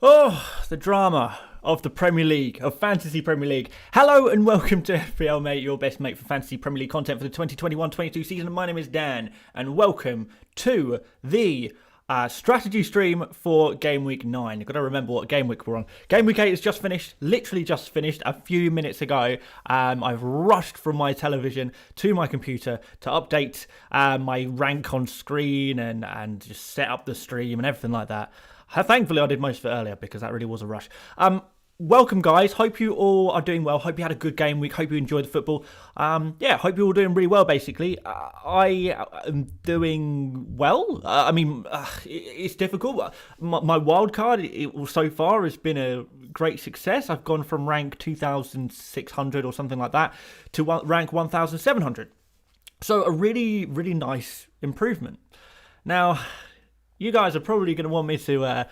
Oh, the drama of the Premier League, of Fantasy Premier League. Hello and welcome to FPL Mate, your best mate for Fantasy Premier League content for the 2021-22 season. My name is Dan, and welcome to the strategy stream for Gameweek 9. You've got to remember what Gameweek we're on. Gameweek 8 is just finished, literally just finished a few minutes ago. I've rushed from my television to my computer to update my rank on screen and just set up the stream and everything like that. Thankfully, I did most of it earlier because that really was a rush. Welcome, guys. Hope you all are doing well. Hope you had a good game week. Hope you enjoyed the football. Hope you're all doing really well, basically. I am doing well. It's difficult. My wild card, so far, has been a great success. I've gone from rank 2,600 or something like that to rank 1,700. So a really, really nice improvement. Now, you guys are probably going to want me to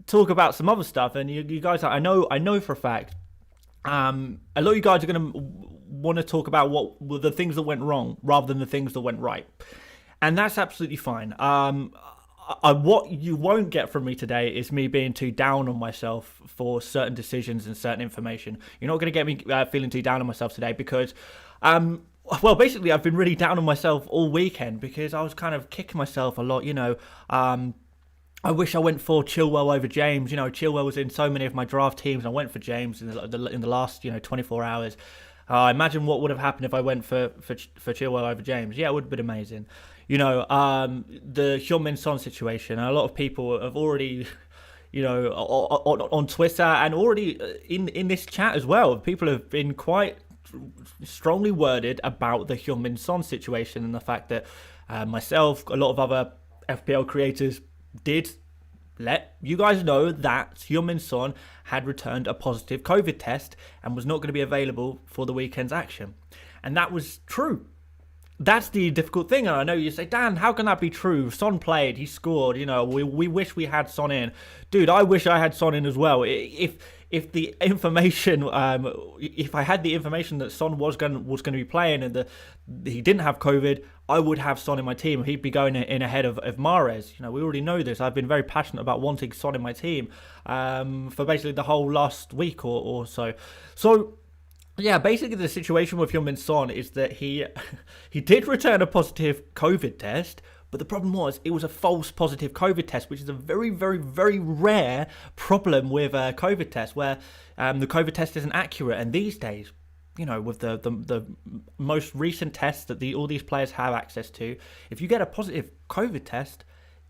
talk about some other stuff, and you guys, I know for a fact, a lot of you guys are going to want to talk about what were the things that went wrong rather than the things that went right, and that's absolutely fine. What you won't get from me today is me being too down on myself for certain decisions and certain information. You're not going to get me feeling too down on myself today because well, basically, I've been really down on myself all weekend because I was kind of kicking myself a lot, I wish I went for Chilwell over James. Chilwell was in so many of my draft teams, and I went for James in the last 24 hours. Imagine what would have happened if I went for Chilwell over James. Yeah, it would have been amazing. The Heung-min Son situation. A lot of people have already, on Twitter and already in this chat as well, people have been quite strongly worded about the Heung-min Son situation and the fact that myself, a lot of other FPL creators did let you guys know that Heung-min Son had returned a positive COVID test and was not going to be available for the weekend's action. And that was true. That's the difficult thing. And I know you say, Dan, how can that be true? Son played, he scored, we wish we had Son in. Dude, I wish I had Son in as well. If the information, if I had the information that Son was going to be playing and he didn't have COVID, I would have Son in my team. He'd be going in ahead of Mahrez. We already know this. I've been very passionate about wanting Son in my team for basically the whole last week or so. So, yeah, basically the situation with Heung-min Son is that he did return a positive COVID test, but the problem was it was a false positive COVID test, which is a very, very, very rare problem with a COVID test where the COVID test isn't accurate. And these days, with the most recent tests that all these players have access to, if you get a positive COVID test,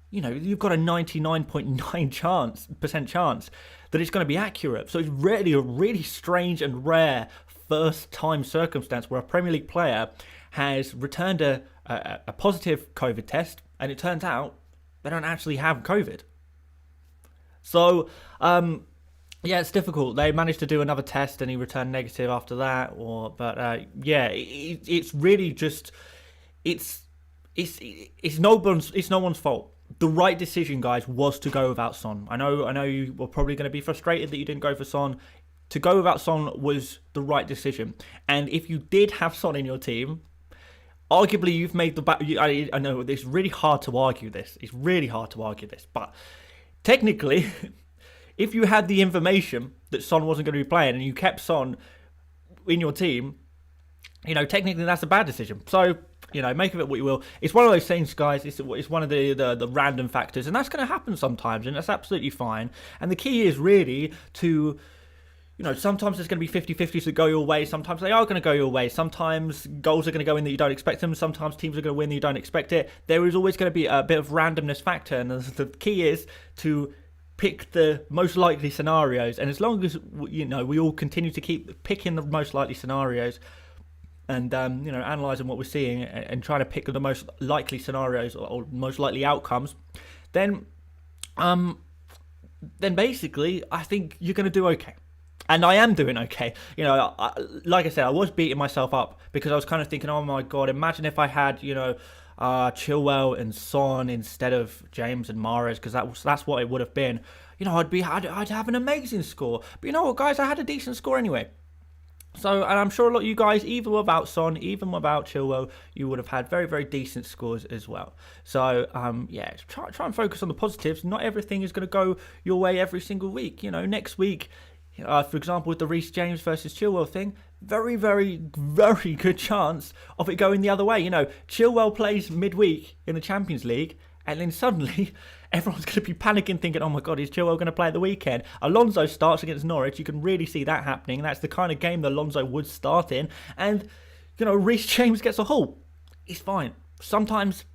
you've got a 99.9% chance that it's going to be accurate. So it's really a really strange and rare first-time circumstance where a Premier League player has returned a positive COVID test, and it turns out they don't actually have COVID. So, it's difficult. They managed to do another test, and he returned negative after that. It's really just it's no one's fault. The right decision, guys, was to go without Son. I know you were probably going to be frustrated that you didn't go for Son. To go without Son was the right decision. And if you did have Son in your team, arguably you've made the... I know it's really hard to argue this. But technically, if you had the information that Son wasn't going to be playing and you kept Son in your team, technically that's a bad decision. So, make of it what you will. It's one of those things, guys. It's one of the random factors. And that's going to happen sometimes. And that's absolutely fine. And the key is really to... sometimes there's going to be 50-50s that go your way. Sometimes they are going to go your way. Sometimes goals are going to go in that you don't expect them. Sometimes teams are going to win that you don't expect it. There is always going to be a bit of randomness factor. And the key is to pick the most likely scenarios. And as long as, we all continue to keep picking the most likely scenarios and, analysing what we're seeing and trying to pick the most likely scenarios or most likely outcomes, then basically I think you're going to do okay. And I am doing okay. Like I said, I was beating myself up because I was kind of thinking, oh my God, imagine if I had, Chilwell and Son instead of James and Mahrez, because that's what it would have been. I'd have an amazing score. But you know what, guys, I had a decent score anyway. So, and I'm sure a lot of you guys, even without Son, even without Chilwell, you would have had very, very decent scores as well. So, yeah, try and focus on the positives. Not everything is going to go your way every single week. Next week, for example, with the Reece James versus Chilwell thing, very, very, very good chance of it going the other way. Chilwell plays midweek in the Champions League, and then suddenly everyone's going to be panicking, thinking, oh my God, is Chilwell going to play at the weekend? Alonso starts against Norwich. You can really see that happening. That's the kind of game that Alonso would start in. And, Reece James gets a haul. It's fine. Sometimes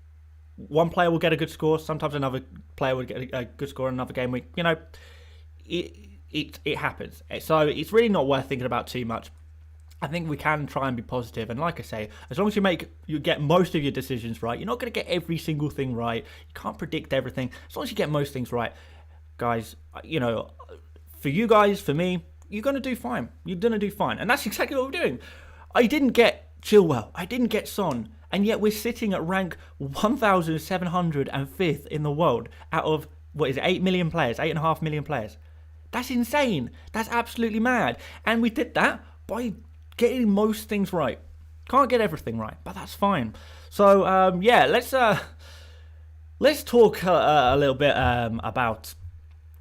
one player will get a good score. Sometimes another player will get a good score in another game week. It happens. So it's really not worth thinking about too much. I think we can try and be positive, and like I say, as long as you get most of your decisions right, you're not going to get every single thing right. You can't predict everything. As long as you get most things right, guys, for you guys, for me, you're going to do fine. You're going to do fine, and that's exactly what we're doing. I didn't get Chilwell. I didn't get Son, and yet we're sitting at rank 1,705th in the world out of, 8 million players, 8.5 million players. That's insane. That's absolutely mad. And we did that by getting most things right. Can't get everything right, but that's fine. So yeah, let's talk a little bit about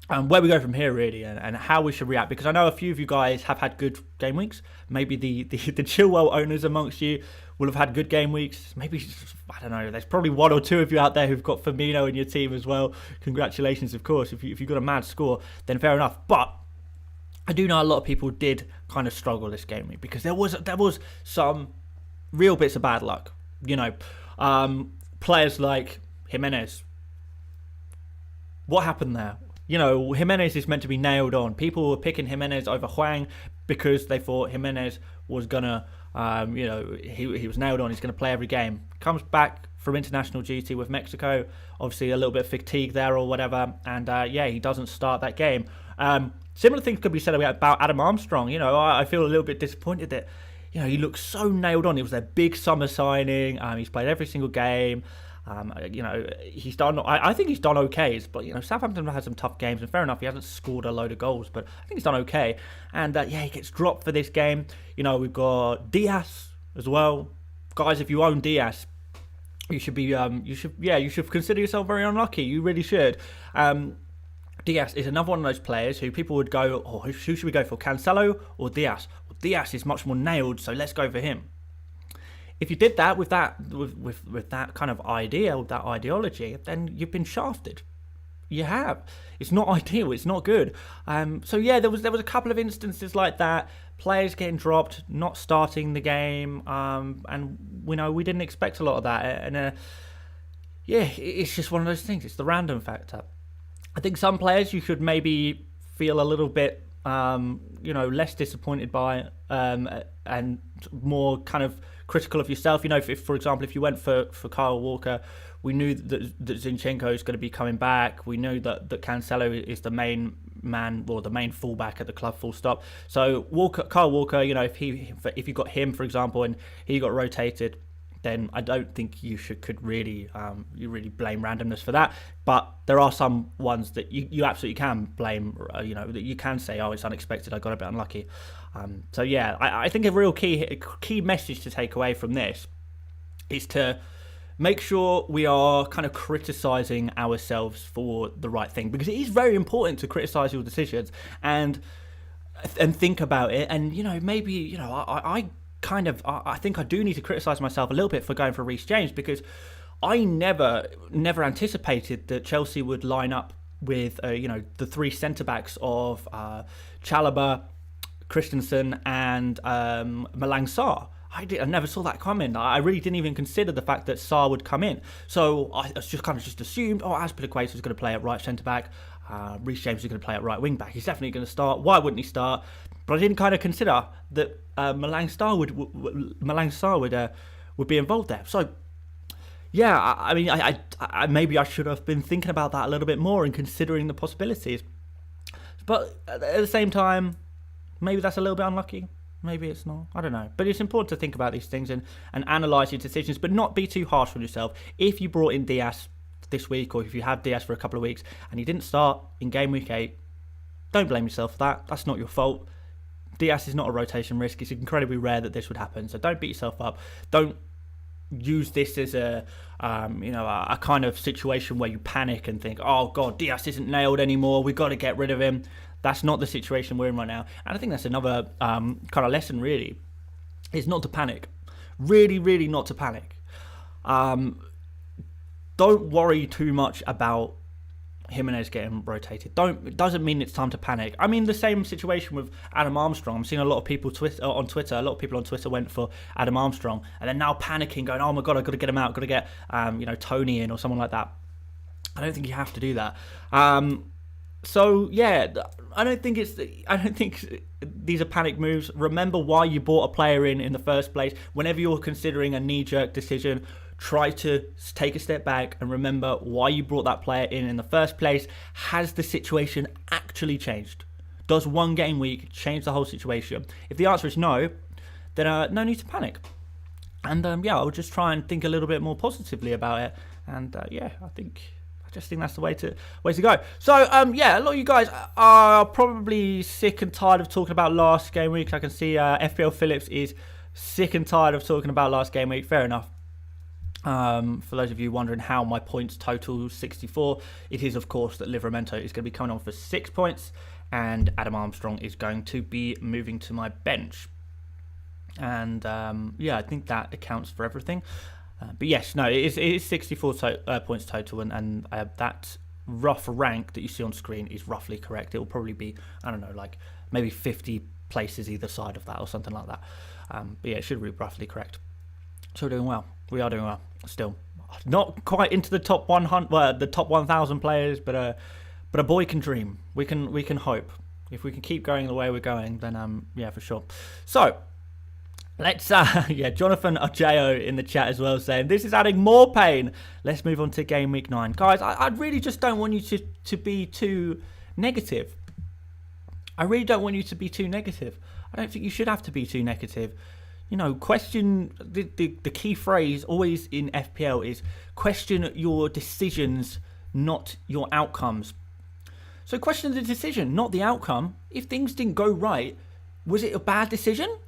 where we go from here, really, and how we should react. Because I know a few of you guys have had good game weeks. Maybe the Chilwell owners amongst you will have had good game weeks. Maybe, I don't know, there's probably one or two of you out there who've got Firmino in your team as well. Congratulations, of course. If you've got a mad score, then fair enough. But I do know a lot of people did kind of struggle this game week because there was some real bits of bad luck. Players like Jimenez. What happened there? Jimenez is meant to be nailed on. People were picking Jimenez over Hwang because they thought Jimenez was gonna, he was nailed on. He's gonna play every game. Comes back from international duty with Mexico. Obviously a little bit of fatigue there or whatever, and he doesn't start that game. Similar things could be said about Adam Armstrong. I feel a little bit disappointed that, he looks so nailed on. It was their big summer signing. He's played every single game. He's done. I think he's done okay. But Southampton have had some tough games, and fair enough, he hasn't scored a load of goals. But I think he's done okay. And he gets dropped for this game. We've got Diaz as well, guys. If you own Diaz, you should be. You should consider yourself very unlucky. You really should. Diaz is another one of those players who people would go, oh, who should we go for, Cancelo or Diaz? Well, Diaz is much more nailed, so let's go for him. If you did that with that kind of idea, with that ideology, then you've been shafted. You have. It's not ideal. It's not good. So yeah, there was a couple of instances like that. Players getting dropped, not starting the game, and we didn't expect a lot of that. And it's just one of those things. It's the random factor. I think some players you should maybe feel a little bit, less disappointed by, and more kind of critical of yourself. If for example, if you went for Kyle Walker, we knew that Zinchenko is going to be coming back. We knew that Cancelo is the main man or the main fullback at the club, full stop. So Kyle Walker, if you got him, for example, and he got rotated, then I don't think you could really blame randomness for that. But there are some ones that you absolutely can blame, that you can say, oh, it's unexpected, I got a bit unlucky. So yeah, I think a real key message to take away from this is to make sure we are kind of criticising ourselves for the right thing, because it is very important to criticise your decisions and think about it. And maybe I think I do need to criticise myself a little bit for going for Reece James, because I never anticipated that Chelsea would line up with the three centre backs of Chalobah, Christensen, and Malang Sarr. I never saw that coming. I really didn't even consider the fact that Sarr would come in. So I just assumed, Azpilicueta was going to play at right centre back. Reece James is going to play at right wing back. He's definitely going to start. Why wouldn't he start? But I didn't kind of consider that Malang Sarr would be involved there. So yeah, I maybe I should have been thinking about that a little bit more and considering the possibilities. But at the same time, maybe that's a little bit unlucky. Maybe it's not. I don't know. But it's important to think about these things and analyse your decisions, but not be too harsh on yourself. If you brought in Diaz this week, or if you had Diaz for a couple of weeks and he didn't start in game week 8, don't blame yourself for that. That's not your fault. Diaz is not a rotation risk. It's incredibly rare that this would happen. So don't beat yourself up. Don't use this as a kind of situation where you panic and think, oh God, Diaz isn't nailed anymore. We've got to get rid of him. That's not the situation we're in right now. And I think that's another kind of lesson, really, is not to panic. Really, really not to panic. Don't worry too much about Jimenez getting rotated. It doesn't mean it's time to panic. I mean, the same situation with Adam Armstrong. I'm seeing a lot of people on Twitter. A lot of people on Twitter went for Adam Armstrong, and they're now panicking, going, "Oh my God, I've got to get him out. Got to get Tony in or someone like that." I don't think you have to do that. So yeah, I don't think these are panic moves. Remember why you bought a player in the first place. Whenever you're considering a knee-jerk decision, try to take a step back and remember why you brought that player in the first place. Has the situation actually changed? Does one game week change the whole situation? If the answer is no, then no need to panic. And I would just try and think a little bit more positively about it. And I just think that's the way to go. So a lot of you guys are probably sick and tired of talking about last game week. I can see FPL Phillips is sick and tired of talking about last game week. Fair enough. For those of you wondering how my points total 64, it is of course that Livramento is going to be coming on for 6 points, and Adam Armstrong is going to be moving to my bench. And I think that accounts for everything. But yes, no, it is 64 points total, and that rough rank that you see on screen is roughly correct. It will probably be, I don't know, like maybe 50 places either side of that or something like that. But yeah, it should be roughly correct. So we're doing well. We are doing well. Still not quite into the top 100, the top 1,000 players, but a boy can dream. We can hope. If we can keep going the way we're going, then for sure. So let's Jonathan Ajeo in the chat as well, saying this is adding more pain. Let's move on to game week 9, guys. I really just don't want you to be too negative. I really don't want you to be too negative. I don't think you should have to be too negative. Question the key phrase always in FPL is question your decisions, not your outcomes. So question the decision, not the outcome. If things didn't go right, was it a bad decision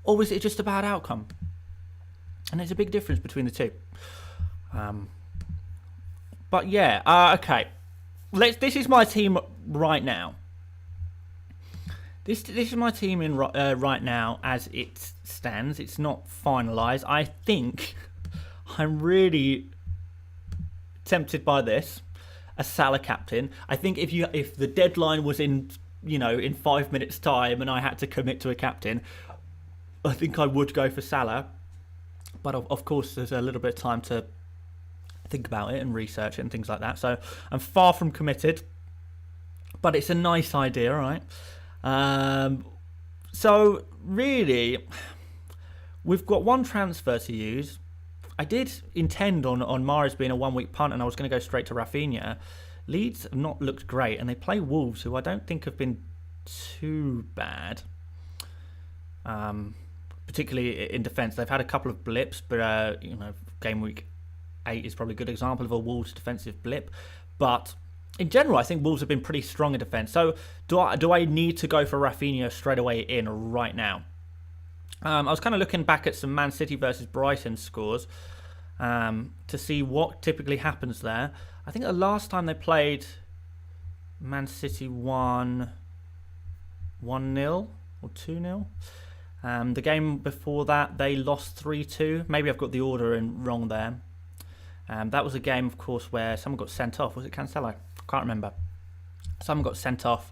or was it just a bad outcome? And there's a big difference between the two. Okay. This is my team right now. This is my team in right now as it stands. It's not finalised. I think I'm really tempted by this. A Salah captain. I think if the deadline was in 5 minutes time and I had to commit to a captain, I think I would go for Salah. But of course, there's a little bit of time to think about it and research it and things like that. So I'm far from committed, but it's a nice idea, right? So really, we've got one transfer to use. I did intend on Mahrez being a 1 week punt, and I was going to go straight to Rafinha. Leeds have not looked great, and they play Wolves, who I don't think have been too bad. Particularly in defence, they've had a couple of blips, but Gameweek 8 is probably a good example of a Wolves defensive blip. But in general, I think Wolves have been pretty strong in defence. So do I need to go for Rafinha straight away in right now? I was kind of looking back at some Man City versus Brighton scores to see what typically happens there. I think the last time they played, Man City won 1-0 or 2-0. The game before that, they lost 3-2. Maybe I've got the order wrong there. That was a game, of course, where someone got sent off. Was it Cancelo? I can't remember. Someone got sent off,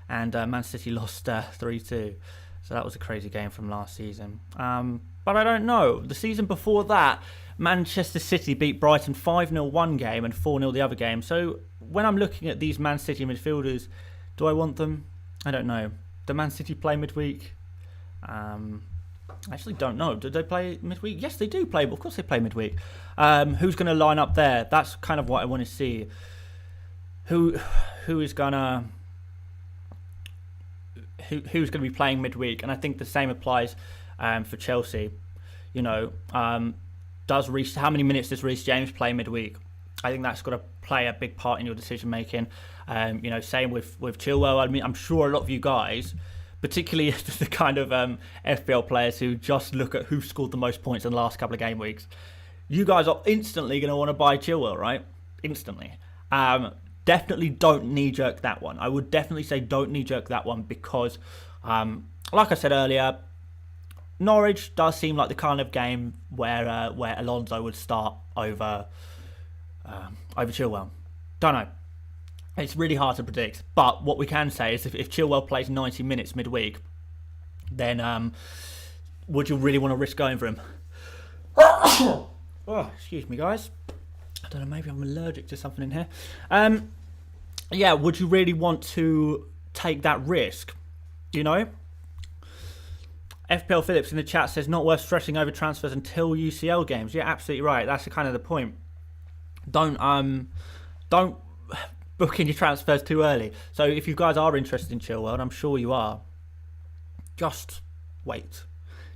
and Man City lost 3-2. So that was a crazy game from last season. But I don't know. The season before that, Manchester City beat Brighton 5-0 one game and 4-0 the other game. So when I'm looking at these Man City midfielders, do I want them? I don't know. Do Man City play midweek? I actually don't know. Do they play midweek? Yes, they do play. But of course they play midweek. Who's going to line up there? That's kind of what I want to see. Who's going to be playing midweek? And I think the same applies for Chelsea. How many minutes does Reece James play midweek? I think that's got to play a big part in your decision making. Same with Chilwell. I mean, I'm sure a lot of you guys particularly the kind of FPL players who just look at who scored the most points in the last couple of game weeks. You guys are instantly going to want to buy Chilwell, right? Instantly. Definitely don't knee-jerk that one. I would definitely say don't knee-jerk that one because, like I said earlier, Norwich does seem like the kind of game where Alonso would start over Chilwell. Don't know. It's really hard to predict. But what we can say is if Chilwell plays 90 minutes midweek, then would you really want to risk going for him? Oh, excuse me, guys. I don't know, maybe I'm allergic to something in here. Yeah, would you really want to take that risk? You know? FPL Phillips in the chat says not worth stressing over transfers until UCL games. Yeah, absolutely right. That's kind of the point. Don't book in your transfers too early. So if you guys are interested in Chilwell, and I'm sure you are, just wait.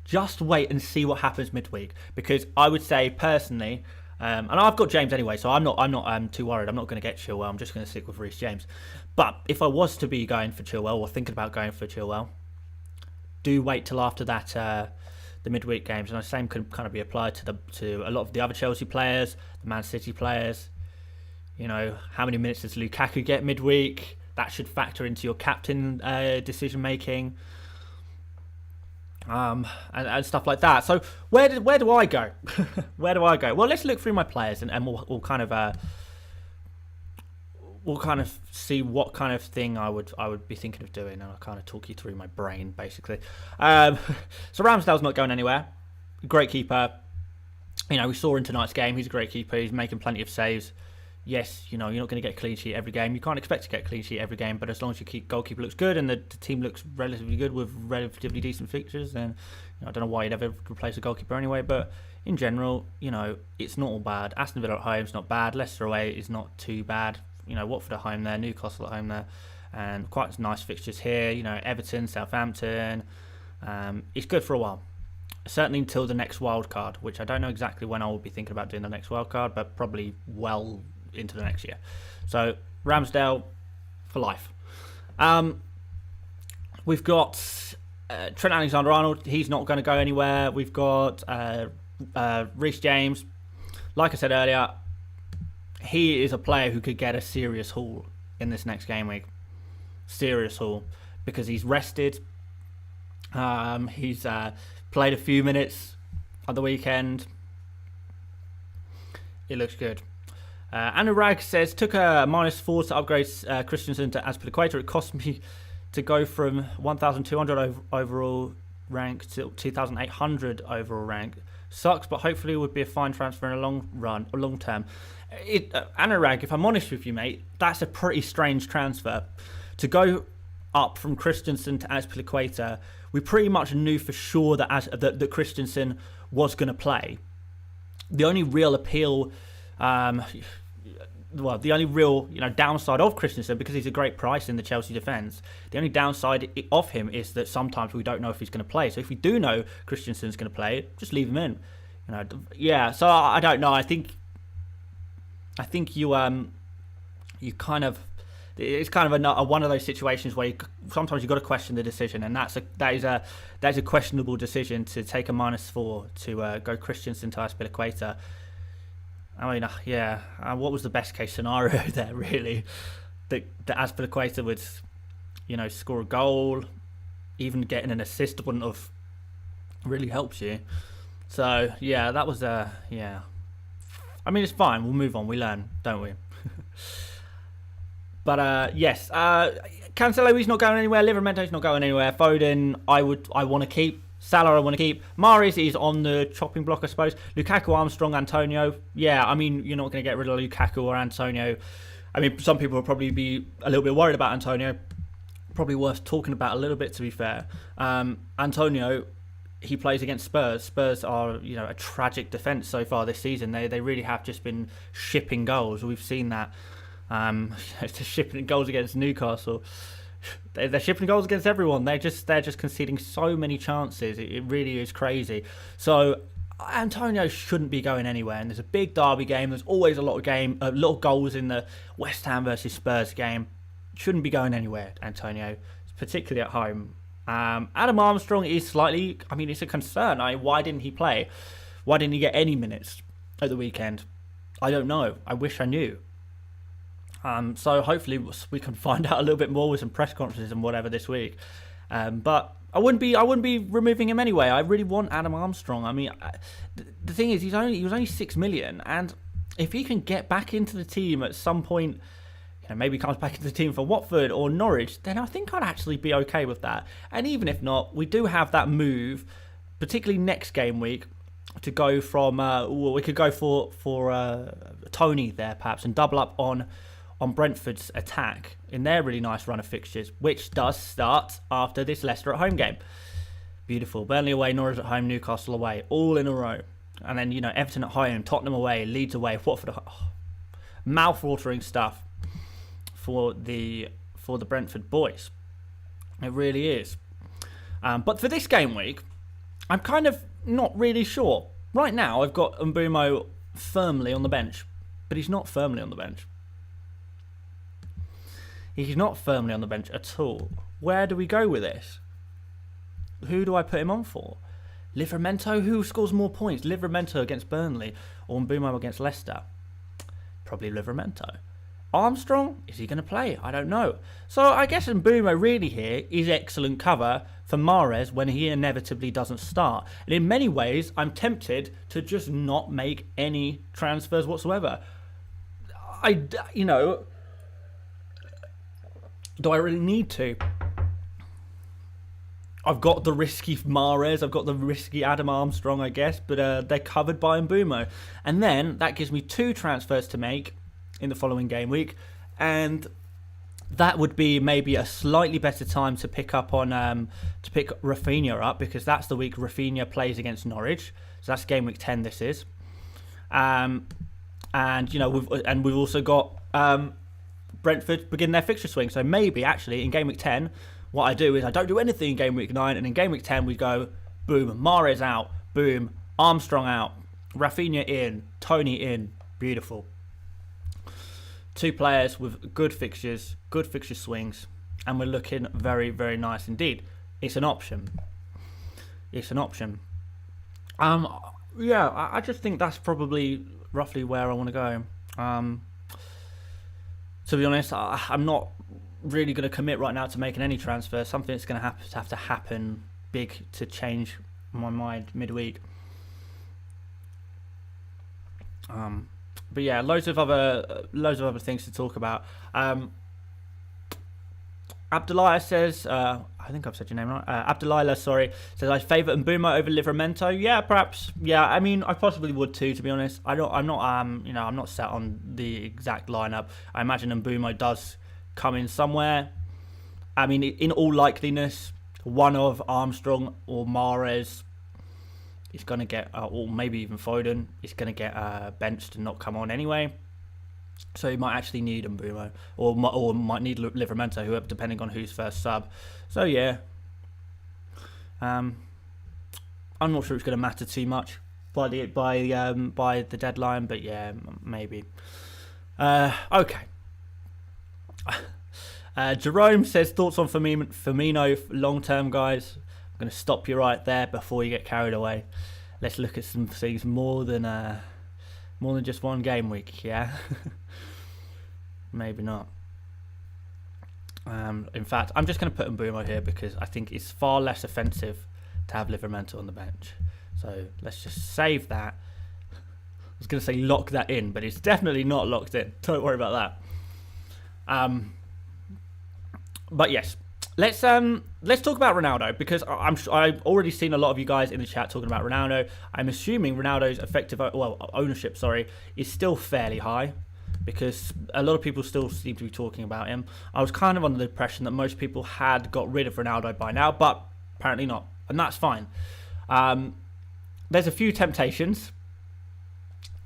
Just wait and see what happens midweek. Because I would say personally, and I've got James anyway, so I'm not too worried. I'm not going to get Chilwell. I'm just going to stick with Reece James. But if I was to be going for Chilwell or thinking about going for Chilwell, do wait till after that the midweek games, and the same can kind of be applied to a lot of the other Chelsea players, the Man City players. You know, how many minutes does Lukaku get midweek? That should factor into your captain decision making, and stuff like that. So where do I go? Where do I go? Well, let's look through my players, and we'll kind of see what kind of thing I would be thinking of doing, and I'll kind of talk you through my brain basically. So Ramsdale's not going anywhere. Great keeper. You know, we saw in tonight's game, he's a great keeper. He's making plenty of saves. Yes, you know, you're not going to get a clean sheet every game. You can't expect to get a clean sheet every game, but as long as your goalkeeper looks good and the team looks relatively good with relatively decent fixtures, then you know, I don't know why you'd ever replace a goalkeeper anyway, but in general, you know, it's not all bad. Aston Villa at home is not bad. Leicester away is not too bad. You know, Watford at home there, Newcastle at home there, and quite nice fixtures here. You know, Everton, Southampton. It's good for a while. Certainly until the next wild card, which I don't know exactly when I will be thinking about doing the next wild card, but probably well into the next year. So Ramsdale for life. We've got Trent Alexander-Arnold. He's not going to go anywhere. We've got Reece James. Like I said earlier, he is a player who could get a serious haul in this next game week. Serious haul. Because he's rested. He's played a few minutes on the weekend. It looks good. Anurag says, took a -4 to upgrade Christensen to Azpilicueta. It cost me to go from 1,200 overall rank to 2,800 overall rank. Sucks, but hopefully it would be a fine transfer in a long term. Anurag, if I'm honest with you, mate, that's a pretty strange transfer. To go up from Christensen to Azpilicueta, we pretty much knew for sure that Christensen was going to play. The only real appeal, the only real downside of Christensen, because he's a great price in the Chelsea defence, the only downside of him is that sometimes we don't know if he's going to play. So if we do know Christensen's going to play, just leave him in. So I don't know. I think you kind of, it's kind of one of those situations where sometimes you've got to question the decision, and that is a questionable decision to take a -4 to go Christensen to Azpilicueta. I mean, what was the best case scenario there, really? That Azpilicueta would, score a goal, even getting an assist wouldn't have really helped you. So, yeah, that was I mean, it's fine. We'll move on. We learn, don't we? But, yes. Cancelo, he's not going anywhere. Livermento's not going anywhere. Foden, I want to keep. Salah, I want to keep. Mahrez is on the chopping block, I suppose. Lukaku, Armstrong, Antonio. Yeah, I mean, you're not going to get rid of Lukaku or Antonio. I mean, some people will probably be a little bit worried about Antonio. Probably worth talking about a little bit, to be fair. Antonio, he plays against Spurs. Spurs are, a tragic defence so far this season. They really have just been shipping goals. We've seen that. Shipping goals against Newcastle. They're shipping goals against everyone. They're just conceding so many chances. It really is crazy. So Antonio shouldn't be going anywhere. And there's a big derby game. There's always a lot of goals in the West Ham versus Spurs game. Shouldn't be going anywhere, Antonio, particularly at home. Adam Armstrong is slightly, I mean, it's a concern. Why didn't he play? Why didn't he get any minutes at the weekend? I don't know. I wish I knew. So hopefully we can find out a little bit more with some press conferences and whatever this week. But I wouldn't be removing him anyway. I really want Adam Armstrong. I mean, the thing is, he was only 6 million, and if he can get back into the team at some point, maybe comes back into the team for Watford or Norwich, then I think I'd actually be okay with that. And even if not, we do have that move, particularly next game week, to go from. We could go for Tony there perhaps and double up on Brentford's attack in their really nice run of fixtures, which does start after this Leicester at home game. Beautiful. Burnley away, Norwich at home, Newcastle away, all in a row. And then, Everton at home, Tottenham away, Leeds away, Watford at home. Mouth-watering stuff for the Brentford boys. It really is. But for this game week, I'm kind of not really sure. Right now, I've got Mbeumo firmly on the bench, but he's not firmly on the bench. He's not firmly on the bench at all. Where do we go with this? Who do I put him on for? Livramento? Who scores more points? Livramento against Burnley or Mbeumo against Leicester? Probably Livramento. Armstrong? Is he going to play? I don't know. So I guess Mbeumo really here is excellent cover for Mahrez when he inevitably doesn't start. And in many ways, I'm tempted to just not make any transfers whatsoever. Do I really need to? I've got the risky Mahrez, I've got the risky Adam Armstrong, I guess, but they're covered by Mbeumo. And then that gives me 2 transfers to make in the following game week, and that would be maybe a slightly better time to pick up on to pick Rafinha up, because that's the week Rafinha plays against Norwich. So that's game week 10. This is, and we've also got Brentford begin their fixture swing. So maybe actually in game week 10, what I do is I don't do anything in game week 9, and in game week 10 we go boom, Mahrez out, boom, Armstrong out, Rafinha in, Tony in, beautiful. 2 players with good fixture swings, and we're looking very, very nice indeed. It's an option. I just think that's probably roughly where I want to go. To be honest, I'm not really going to commit right now to making any transfer. Something that's going to have to happen big to change my mind midweek. But yeah, loads of other things to talk about. Abdullah says, I think I've said your name right. Abdullah, sorry, says I favour Mbeumo over Livramento. Yeah, perhaps. Yeah, I mean, I possibly would too. To be honest, I'm not set on the exact lineup. I imagine Mbeumo does come in somewhere. I mean, in all likeliness, one of Armstrong or Mahrez is going to get, or maybe even Foden, is going to get benched and not come on anyway. So he might actually need Mbeumo, or might need Livramento, whoever, depending on who's first sub. So yeah, I'm not sure it's going to matter too much by the deadline, but yeah, maybe. Okay. Jerome says thoughts on Firmino long term, guys. I'm going to stop you right there before you get carried away. Let's look at some things more than just one game week, yeah? Maybe not. In fact, I'm just going to put Mbeumo here because I think it's far less offensive to have Livramento on the bench. So let's just save that. I was going to say lock that in, but it's definitely not locked in. Don't worry about that. But yes, let's talk about Ronaldo, because I've already seen a lot of you guys in the chat talking about Ronaldo. I'm assuming Ronaldo's ownership, is still fairly high, because a lot of people still seem to be talking about him. I was kind of under the impression that most people had got rid of Ronaldo by now, but apparently not, and that's fine. There's a few temptations.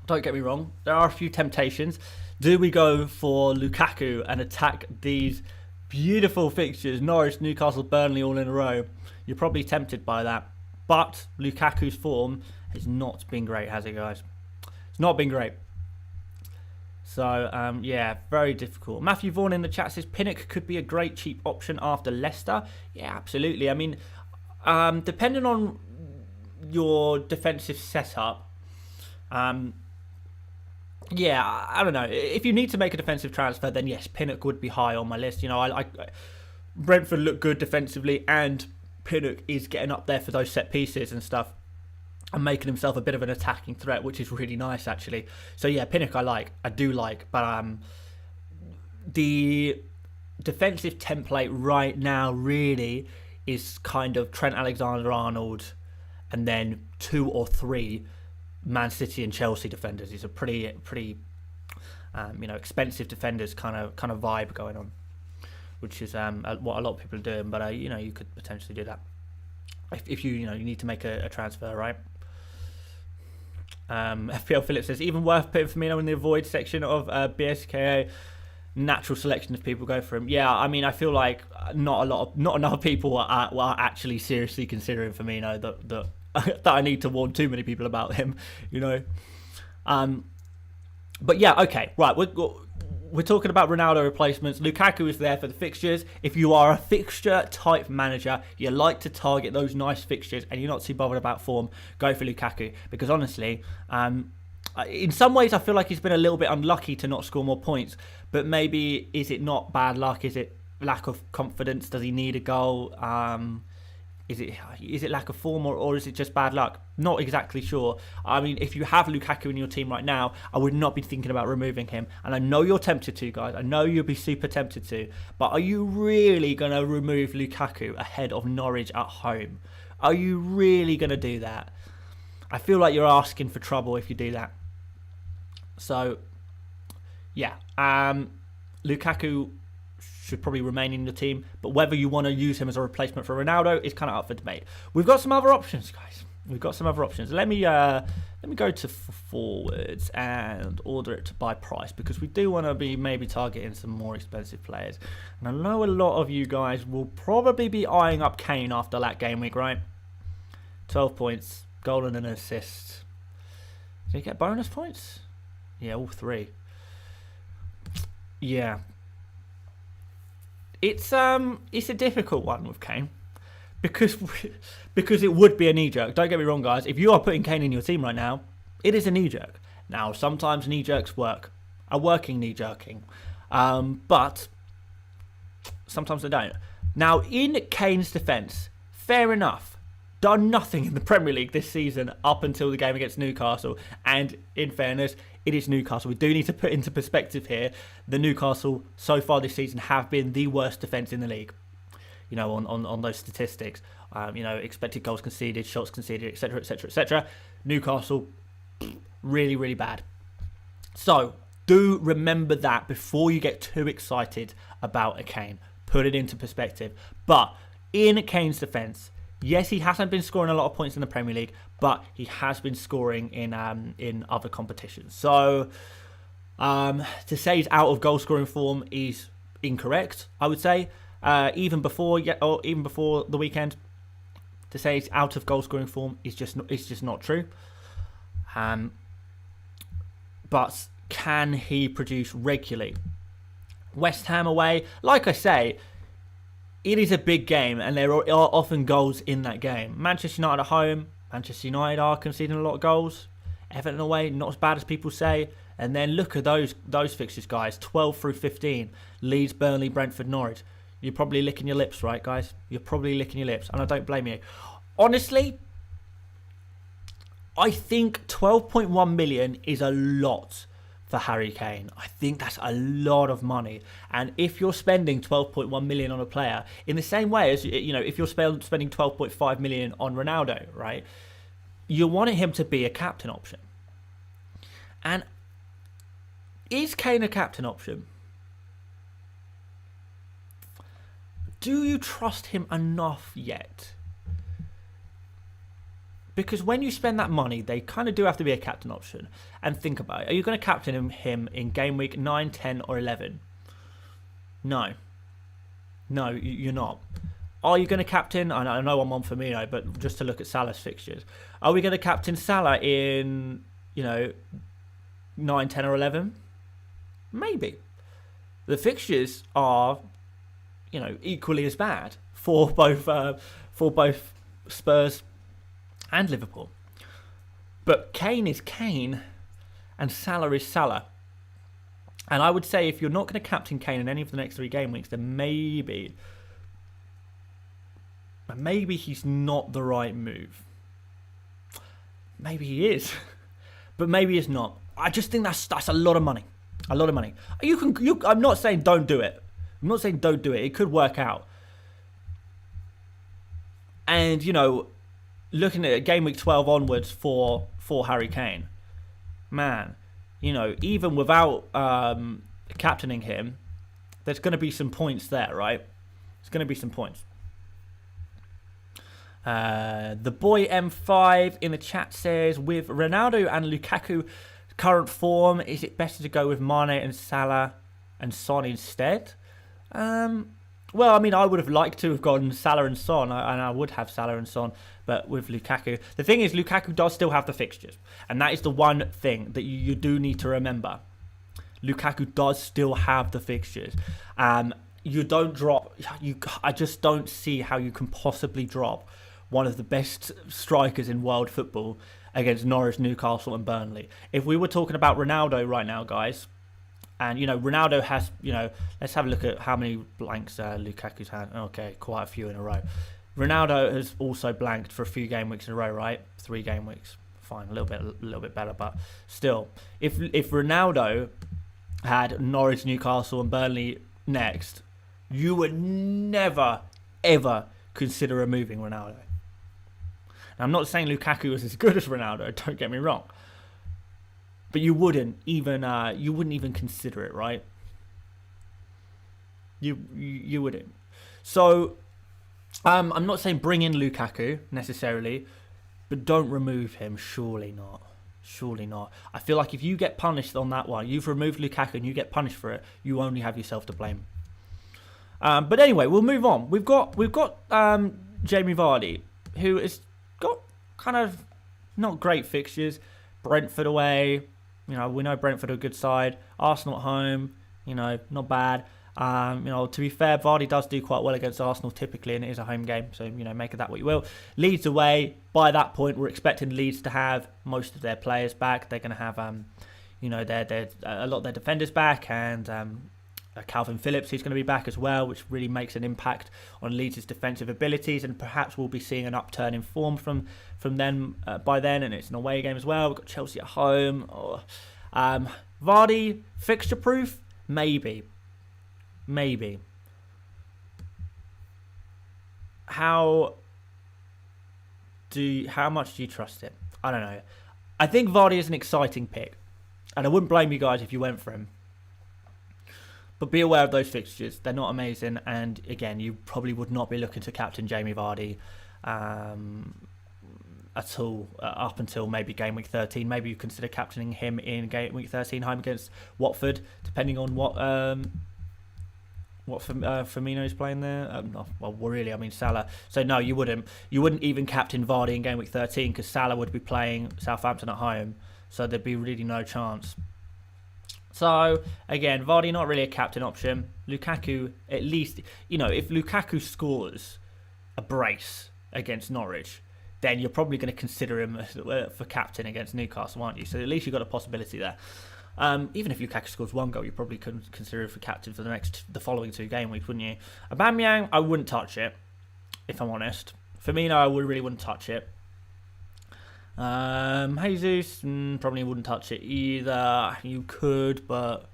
Don't get me wrong, there are a few temptations. Do we go for Lukaku and attack these beautiful fixtures, Norwich, Newcastle, Burnley, all in a row? You're probably tempted by that. But Lukaku's form has not been great, has it, guys? It's not been great. So, yeah, very difficult. Matthew Vaughan in the chat says Pinnock could be a great cheap option after Leicester. Yeah, absolutely. I mean, depending on your defensive setup, yeah, I don't know. If you need to make a defensive transfer, then yes, Pinnock would be high on my list. You know, Brentford look good defensively, and Pinnock is getting up there for those set pieces and stuff, and making himself a bit of an attacking threat, which is really nice, actually. So yeah, Pinnock I do like, but the defensive template right now really is kind of Trent Alexander-Arnold, and then 2 or 3 Man City and Chelsea defenders. It's a pretty expensive defenders kind of vibe going on, which is what a lot of people are doing. But you could potentially do that if you need to make a transfer, right? FPL Phillips says even worth putting Firmino in the avoid section of BSKA. Natural selection if people go for him. Yeah, I mean, I feel like not enough people are actually seriously considering Firmino. That I need to warn too many people about him, But yeah, okay, right. We're talking about Ronaldo replacements. Lukaku is there for the fixtures. If you are a fixture type manager, you like to target those nice fixtures, and you're not too bothered about form, go for Lukaku. Because honestly, in some ways, I feel like he's been a little bit unlucky to not score more points. But maybe, is it not bad luck? Is it lack of confidence? Does he need a goal? Is it lack of form, or is it just bad luck? Not exactly sure. I mean, if you have Lukaku in your team right now, I would not be thinking about removing him. And I know you're tempted to, guys. I know you'll be super tempted to. But are you really going to remove Lukaku ahead of Norwich at home? Are you really going to do that? I feel like you're asking for trouble if you do that. So, yeah. Lukaku should probably remain in the team, but whether you want to use him as a replacement for Ronaldo is kind of up for debate. We've got some other options, guys. We've got some other options. Let me go to forwards and order it by price, because we do want to be maybe targeting some more expensive players. And I know a lot of you guys will probably be eyeing up Kane after that game week, right? 12 points, goal and an assist. Did he get bonus points? Yeah, all 3. Yeah. It's a difficult one with Kane, because it would be a knee jerk. Don't get me wrong, guys. If you are putting Kane in your team right now, it is a knee jerk. Now, sometimes knee jerks work, a working knee jerking, but sometimes they don't. Now, in Kane's defence, fair enough, done nothing in the Premier League this season up until the game against Newcastle. And in fairness, it is Newcastle. We do need to put into perspective here. The Newcastle so far this season have been the worst defence in the league. On those statistics. Expected goals conceded, shots conceded, etc., etc., etc. Newcastle, really, really bad. So do remember that before you get too excited about a Kane. Put it into perspective. But in Kane's defence, yes, he hasn't been scoring a lot of points in the Premier League, but he has been scoring in other competitions. So to say he's out of goal scoring form is incorrect, I would say. Even before the weekend, to say he's out of goal scoring form is just not true. But can he produce regularly? West Ham away, like I say, it is a big game, and there are often goals in that game. Manchester United at home, Manchester United are conceding a lot of goals. Everton away, not as bad as people say. And then look at those fixtures, guys. 12 through 15. Leeds, Burnley, Brentford, Norwich. You're probably licking your lips, right, guys? You're probably licking your lips, and I don't blame you. Honestly, I think 12.1 million is a lot for Harry Kane. I think that's a lot of money. And if you're spending 12.1 million on a player, in the same way as, if you're spending 12.5 million on Ronaldo, right, you want him to be a captain option. And is Kane a captain option? Do you trust him enough yet? Because when you spend that money, they kind of do have to be a captain option. And think about it. Are you going to captain him in game week 9, 10 or 11? No. No, you're not. Are you going to captain? I know I'm on Firmino, but just to look at Salah's fixtures. Are we going to captain Salah in, 9, 10 or 11? Maybe. The fixtures are, equally as bad for both Spurs and Liverpool. But Kane is Kane and Salah is Salah. And I would say if you're not going to captain Kane in any of the next 3 game weeks, then maybe he's not the right move. Maybe he is, but maybe he's not. I just think that's a lot of money. A lot of money. I'm not saying don't do it. I'm not saying don't do it. It could work out. And, looking at game week 12 onwards for Harry Kane, man, even without captaining him, there's going to be some points there, right? There's going to be some points. The boy M5 in the chat says, with Ronaldo and Lukaku current form, is it better to go with Mane and Salah and Son instead? Well, I mean, I would have liked to have gone Salah and Son, and I would have Salah and Son, but with Lukaku. The thing is, Lukaku does still have the fixtures, and that is the one thing that you do need to remember. Lukaku does still have the fixtures. You don't drop... I just don't see how you can possibly drop one of the best strikers in world football against Norwich, Newcastle and Burnley. If we were talking about Ronaldo right now, guys, and, Ronaldo has, let's have a look at how many blanks Lukaku's had. Okay, quite a few in a row. Ronaldo has also blanked for a few game weeks in a row, right? 3 game weeks. Fine, a little bit better, but still. If Ronaldo had Norwich, Newcastle and Burnley next, you would never, ever consider removing Ronaldo. Now, I'm not saying Lukaku was as good as Ronaldo, don't get me wrong. But you wouldn't even consider it, right? You wouldn't. So, I'm not saying bring in Lukaku necessarily, but don't remove him. Surely not. Surely not. I feel like if you get punished on that one, you've removed Lukaku and you get punished for it, you only have yourself to blame. But anyway, we'll move on. We've got Jamie Vardy, who has got kind of not great fixtures. Brentford away. We know Brentford are a good side. Arsenal at home, not bad. To be fair, Vardy does do quite well against Arsenal typically, and it is a home game, so, make of that what you will. Leeds away. By that point, we're expecting Leeds to have most of their players back. They're going to have, a lot of their defenders back, and Calvin Phillips, who's going to be back as well, which really makes an impact on Leeds' defensive abilities, and perhaps we'll be seeing an upturn in form from them by then, and it's an away game as well. We've got Chelsea at home. Vardy, fixture proof? Maybe. How much do you trust it? I don't know. I think Vardy is an exciting pick, and I wouldn't blame you guys if you went for him. But be aware of those fixtures. They're not amazing. And again, you probably would not be looking to captain Jamie Vardy at all up until maybe game week 13. Maybe you consider captaining him in game week 13 home against Watford, depending on what Firmino is playing there. Salah. So no, you wouldn't. You wouldn't even captain Vardy in game week 13 because Salah would be playing Southampton at home. So there'd be really no chance. So, again, Vardy not really a captain option. Lukaku, at least, if Lukaku scores a brace against Norwich, then you're probably going to consider him for captain against Newcastle, aren't you? So at least you've got a possibility there. Even if Lukaku scores 1 goal, you probably couldn't consider him for captain for the following 2 game weeks, wouldn't you? Aubameyang, I wouldn't touch it, if I'm honest. Firmino, I really wouldn't touch it. Jesus, probably wouldn't touch it either. You could, but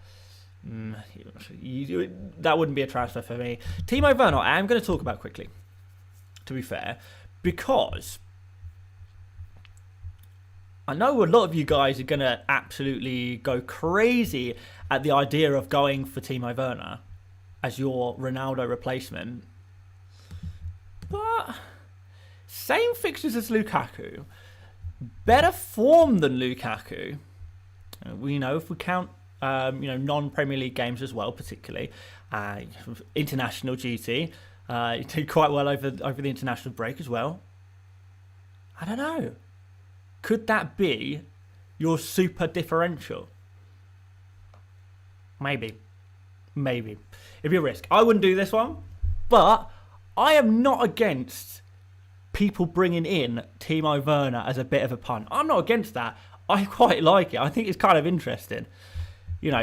that wouldn't be a transfer for me. Timo Werner, I am going to talk about quickly, to be fair, because I know a lot of you guys are going to absolutely go crazy at the idea of going for Timo Werner as your Ronaldo replacement, but same fixtures as Lukaku. Better form than Lukaku. If we count, non-Premier League games as well, particularly international duty. He did quite well over the international break as well. I don't know. Could that be your super differential? Maybe. It'd be a risk. I wouldn't do this one, but I am not against people bringing in Timo Werner as a bit of a punt. I'm not against that. I quite like it. I think it's kind of interesting.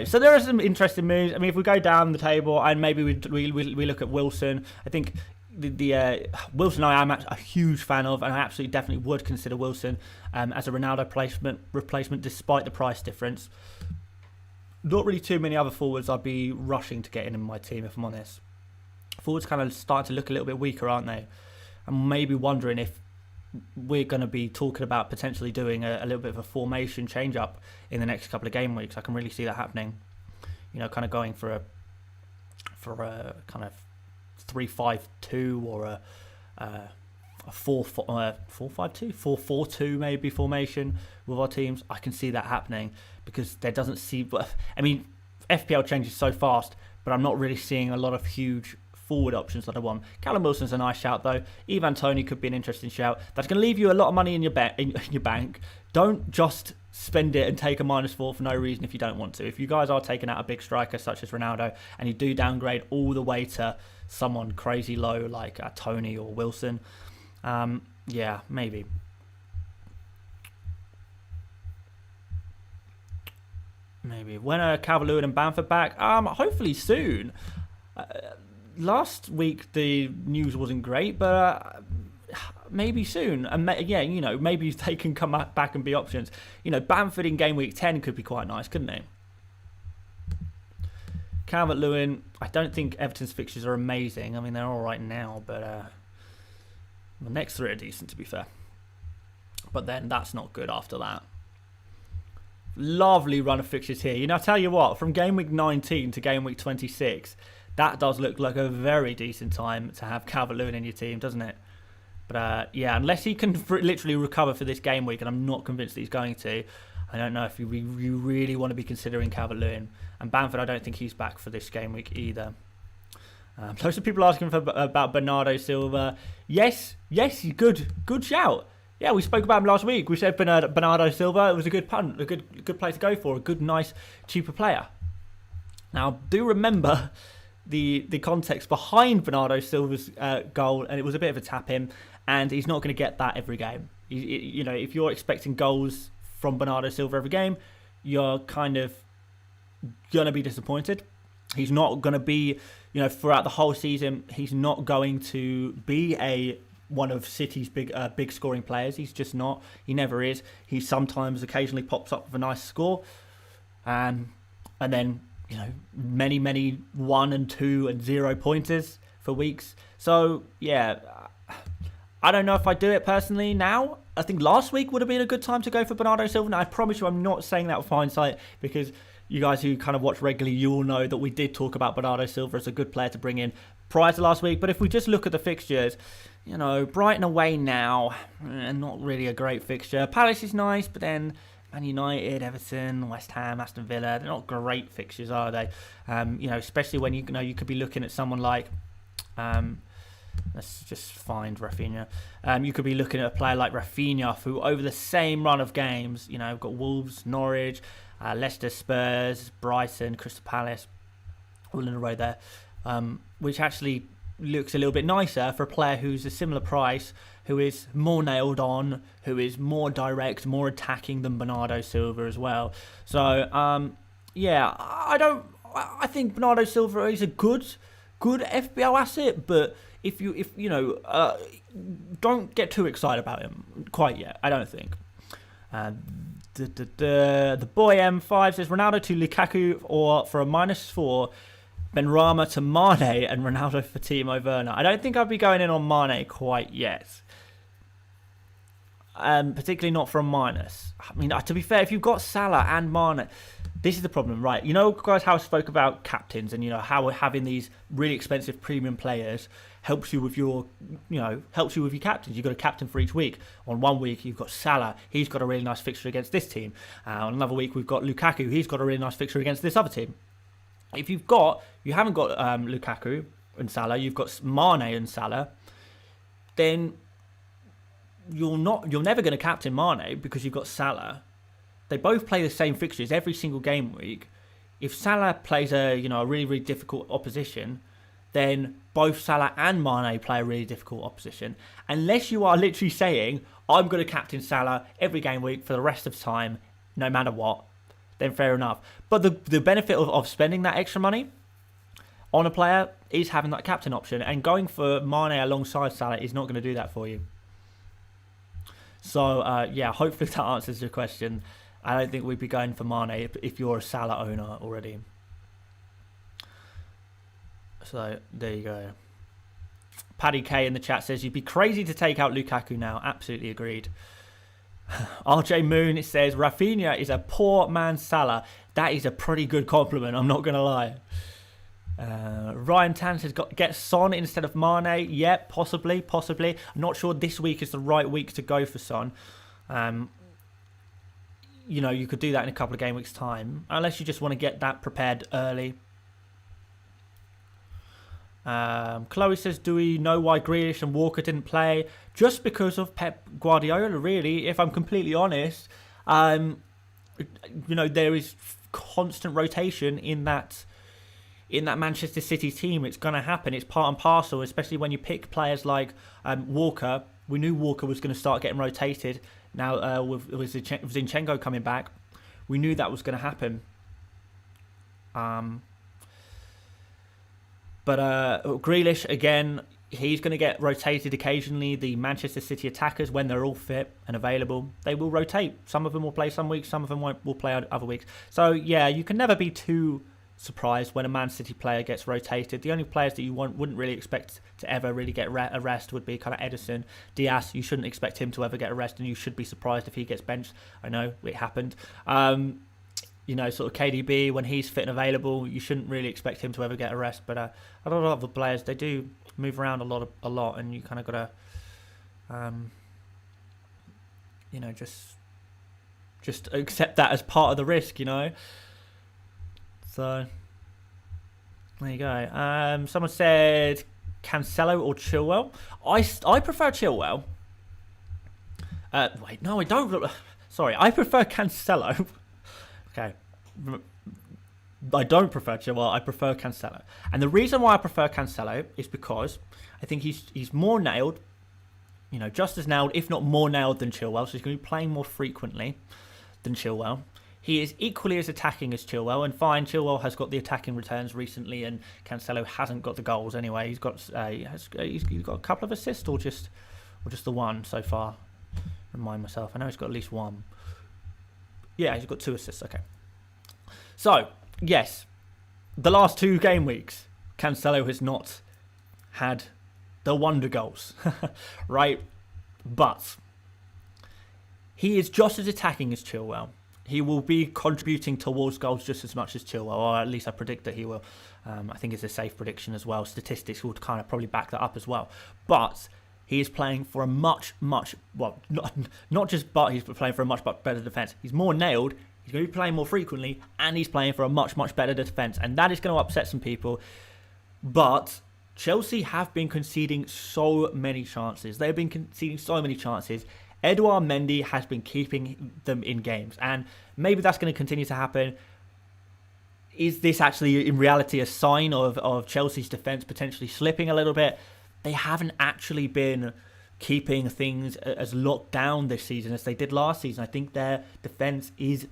So there are some interesting moves. I mean, if we go down the table and maybe we look at Wilson, I think the Wilson I am a huge fan of, and I absolutely definitely would consider Wilson as a Ronaldo replacement despite the price difference. Not really too many other forwards I'd be rushing to get in my team, if I'm honest. Forwards kind of starting to look a little bit weaker, aren't they? I'm maybe wondering if we're going to be talking about potentially doing a little bit of a formation change-up in the next couple of game weeks. I can really see that happening. Kind of going for a kind of 3-5-2 or a 4-5-2, 4-4-2 maybe formation with our teams. I can see that happening because there doesn't seem... I mean, FPL changes so fast, but I'm not really seeing a lot of huge forward options that I want. Callum Wilson's a nice shout though. Ivan Toney could be an interesting shout. That's going to leave you a lot of money in your bank. Don't just spend it and take a -4 for no reason if you don't want to. If you guys are taking out a big striker such as Ronaldo and you do downgrade all the way to someone crazy low like Toney or Wilson, yeah, maybe. When are Calvert-Lewin and Bamford back? Hopefully soon. Last week the news wasn't great, but maybe soon. And maybe they can come back and be options. Bamford in game week 10 could be quite nice, couldn't it? Calvert-Lewin, I don't think Everton's fixtures are amazing. I mean, they're all right now, but the next three are decent, to be fair. But then that's not good after that. Lovely run of fixtures here. I tell you what, from game week 19 to game week 26, that does look like a very decent time to have Calvert-Lewin in your team, doesn't it? But yeah, unless he can literally recover for this game week, and I'm not convinced that he's going to, I don't know if you really want to be considering Calvert-Lewin. And Bamford, I don't think he's back for this game week either. Loads of people asking about Bernardo Silva. Yes, good shout. Yeah, we spoke about him last week. We said Bernardo Silva. It was a good punt, a good play to go for, a good, nice, cheaper player. Now, do remember the context behind Bernardo Silva's goal, and it was a bit of a tap-in, and he's not going to get that every game. If you're expecting goals from Bernardo Silva every game, you're kind of going to be disappointed. He's not going to be, throughout the whole season, he's not going to be one of City's big scoring players. He's just not. He never is. He sometimes occasionally pops up with a nice score. And then, many 1 and 2 and 0 pointers for weeks. So, yeah, I don't know if I do it personally now. I think last week would have been a good time to go for Bernardo Silva. Now, I promise you I'm not saying that with hindsight, because you guys who kind of watch regularly, you all know that we did talk about Bernardo Silva as a good player to bring in prior to last week. But if we just look at the fixtures, Brighton away now, and not really a great fixture. Palace is nice, but then Man United, Everton, West Ham, Aston Villa, they're not great fixtures, are they? Especially when you could be looking at someone like, let's just find Rafinha. You could be looking at a player like Rafinha, who over the same run of games, got Wolves, Norwich, Leicester, Spurs, Brighton, Crystal Palace, all in a row there, which actually looks a little bit nicer for a player who's a similar price, who is more nailed on, who is more direct, more attacking than Bernardo Silva as well. So, I think Bernardo Silva is a good FPL asset, but if don't get too excited about him quite yet, I don't think. The boy M5 says Ronaldo to Lukaku or for a -4, Benrahma to Mane and Ronaldo for Timo Werner. I don't think I'd be going in on Mane quite yet. Particularly not for a minus. I mean, to be fair, if you've got Salah and Mane, this is the problem, right? Guys, how I spoke about captains and, how having these really expensive premium players helps you with your captains. You've got a captain for each week. On one week, you've got Salah. He's got a really nice fixture against this team. On another week, we've got Lukaku. He's got a really nice fixture against this other team. If you haven't got Lukaku and Salah, you've got Mane and Salah, then you're never going to captain Mane because you've got Salah. They both play the same fixtures every single game week. if Salah plays a really difficult opposition, then both Salah and Mane play a really difficult opposition. Unless you are literally saying, I'm going to captain Salah every game week for the rest of time, no matter what, then fair enough. But the benefit of spending that extra money on a player is having that captain option. And going for Mane alongside Salah is not going to do that for you. So, yeah, hopefully that answers your question. I don't think we'd be going for Mane if you're a Salah owner already. So, there you go. Paddy K in the chat says, you'd be crazy to take out Lukaku now. Absolutely agreed. RJ Moon, it says, Rafinha is a poor man's Salah. That is a pretty good compliment, I'm not going to lie. Ryan Tan says, get Son instead of Mane. Yeah, possibly. I'm not sure this week is the right week to go for Son. You could do that in a couple of game weeks' time, unless you just want to get that prepared early. Chloe says, do we know why Grealish and Walker didn't play? Just because of Pep Guardiola, really, if I'm completely honest. There is constant rotation in that Manchester City team. It's going to happen. It's part and parcel, especially when you pick players like Walker. We knew Walker was going to start getting rotated. Now, with Zinchenko coming back, we knew that was going to happen. But Grealish, again, he's going to get rotated occasionally. The Manchester City attackers, when they're all fit and available, they will rotate. Some of them will play some weeks, some of them will play other weeks. So, yeah, you can never be too surprised when a Man City player gets rotated. The only players that you wouldn't really expect to ever really get a rest would be kind of Edison. Diaz, you shouldn't expect him to ever get a rest, and you should be surprised if he gets benched. I know, it happened. Sort of KDB, when he's fit and available, you shouldn't really expect him to ever get a rest. But a lot of the players, they do move around a lot, and you kind of got to, just accept that as part of the risk, So, there you go. Someone said Cancelo or Chilwell. I prefer Chilwell. Wait, no, I don't. Sorry, I prefer Cancelo. Okay. I don't prefer Chilwell, I prefer Cancelo. And the reason why I prefer Cancelo is because I think he's more nailed, just as nailed, if not more nailed than Chilwell. So he's going to be playing more frequently than Chilwell. He is equally as attacking as Chilwell, and fine, Chilwell has got the attacking returns recently, and Cancelo hasn't got the goals anyway. He's got he's got a couple of assists, or just the one so far. Remind myself, I know he's got at least one. Yeah, he's got 2 assists. Okay. So yes, the last 2 game weeks, Cancelo has not had the wonder goals, right? But he is just as attacking as Chilwell. He will be contributing towards goals just as much as Chilwell, or at least I predict that he will. I think it's a safe prediction as well. Statistics will kind of probably back that up as well. But he is playing for a much better defence. He's more nailed. He's going to be playing more frequently, and he's playing for a much better defence. And that is going to upset some people. But Chelsea have been conceding so many chances. They've been conceding so many chances. Edouard Mendy has been keeping them in games, and maybe that's going to continue to happen. Is this actually, in reality, a sign of Chelsea's defence potentially slipping a little bit? They haven't actually been keeping things as locked down this season as they did last season. I think their defence it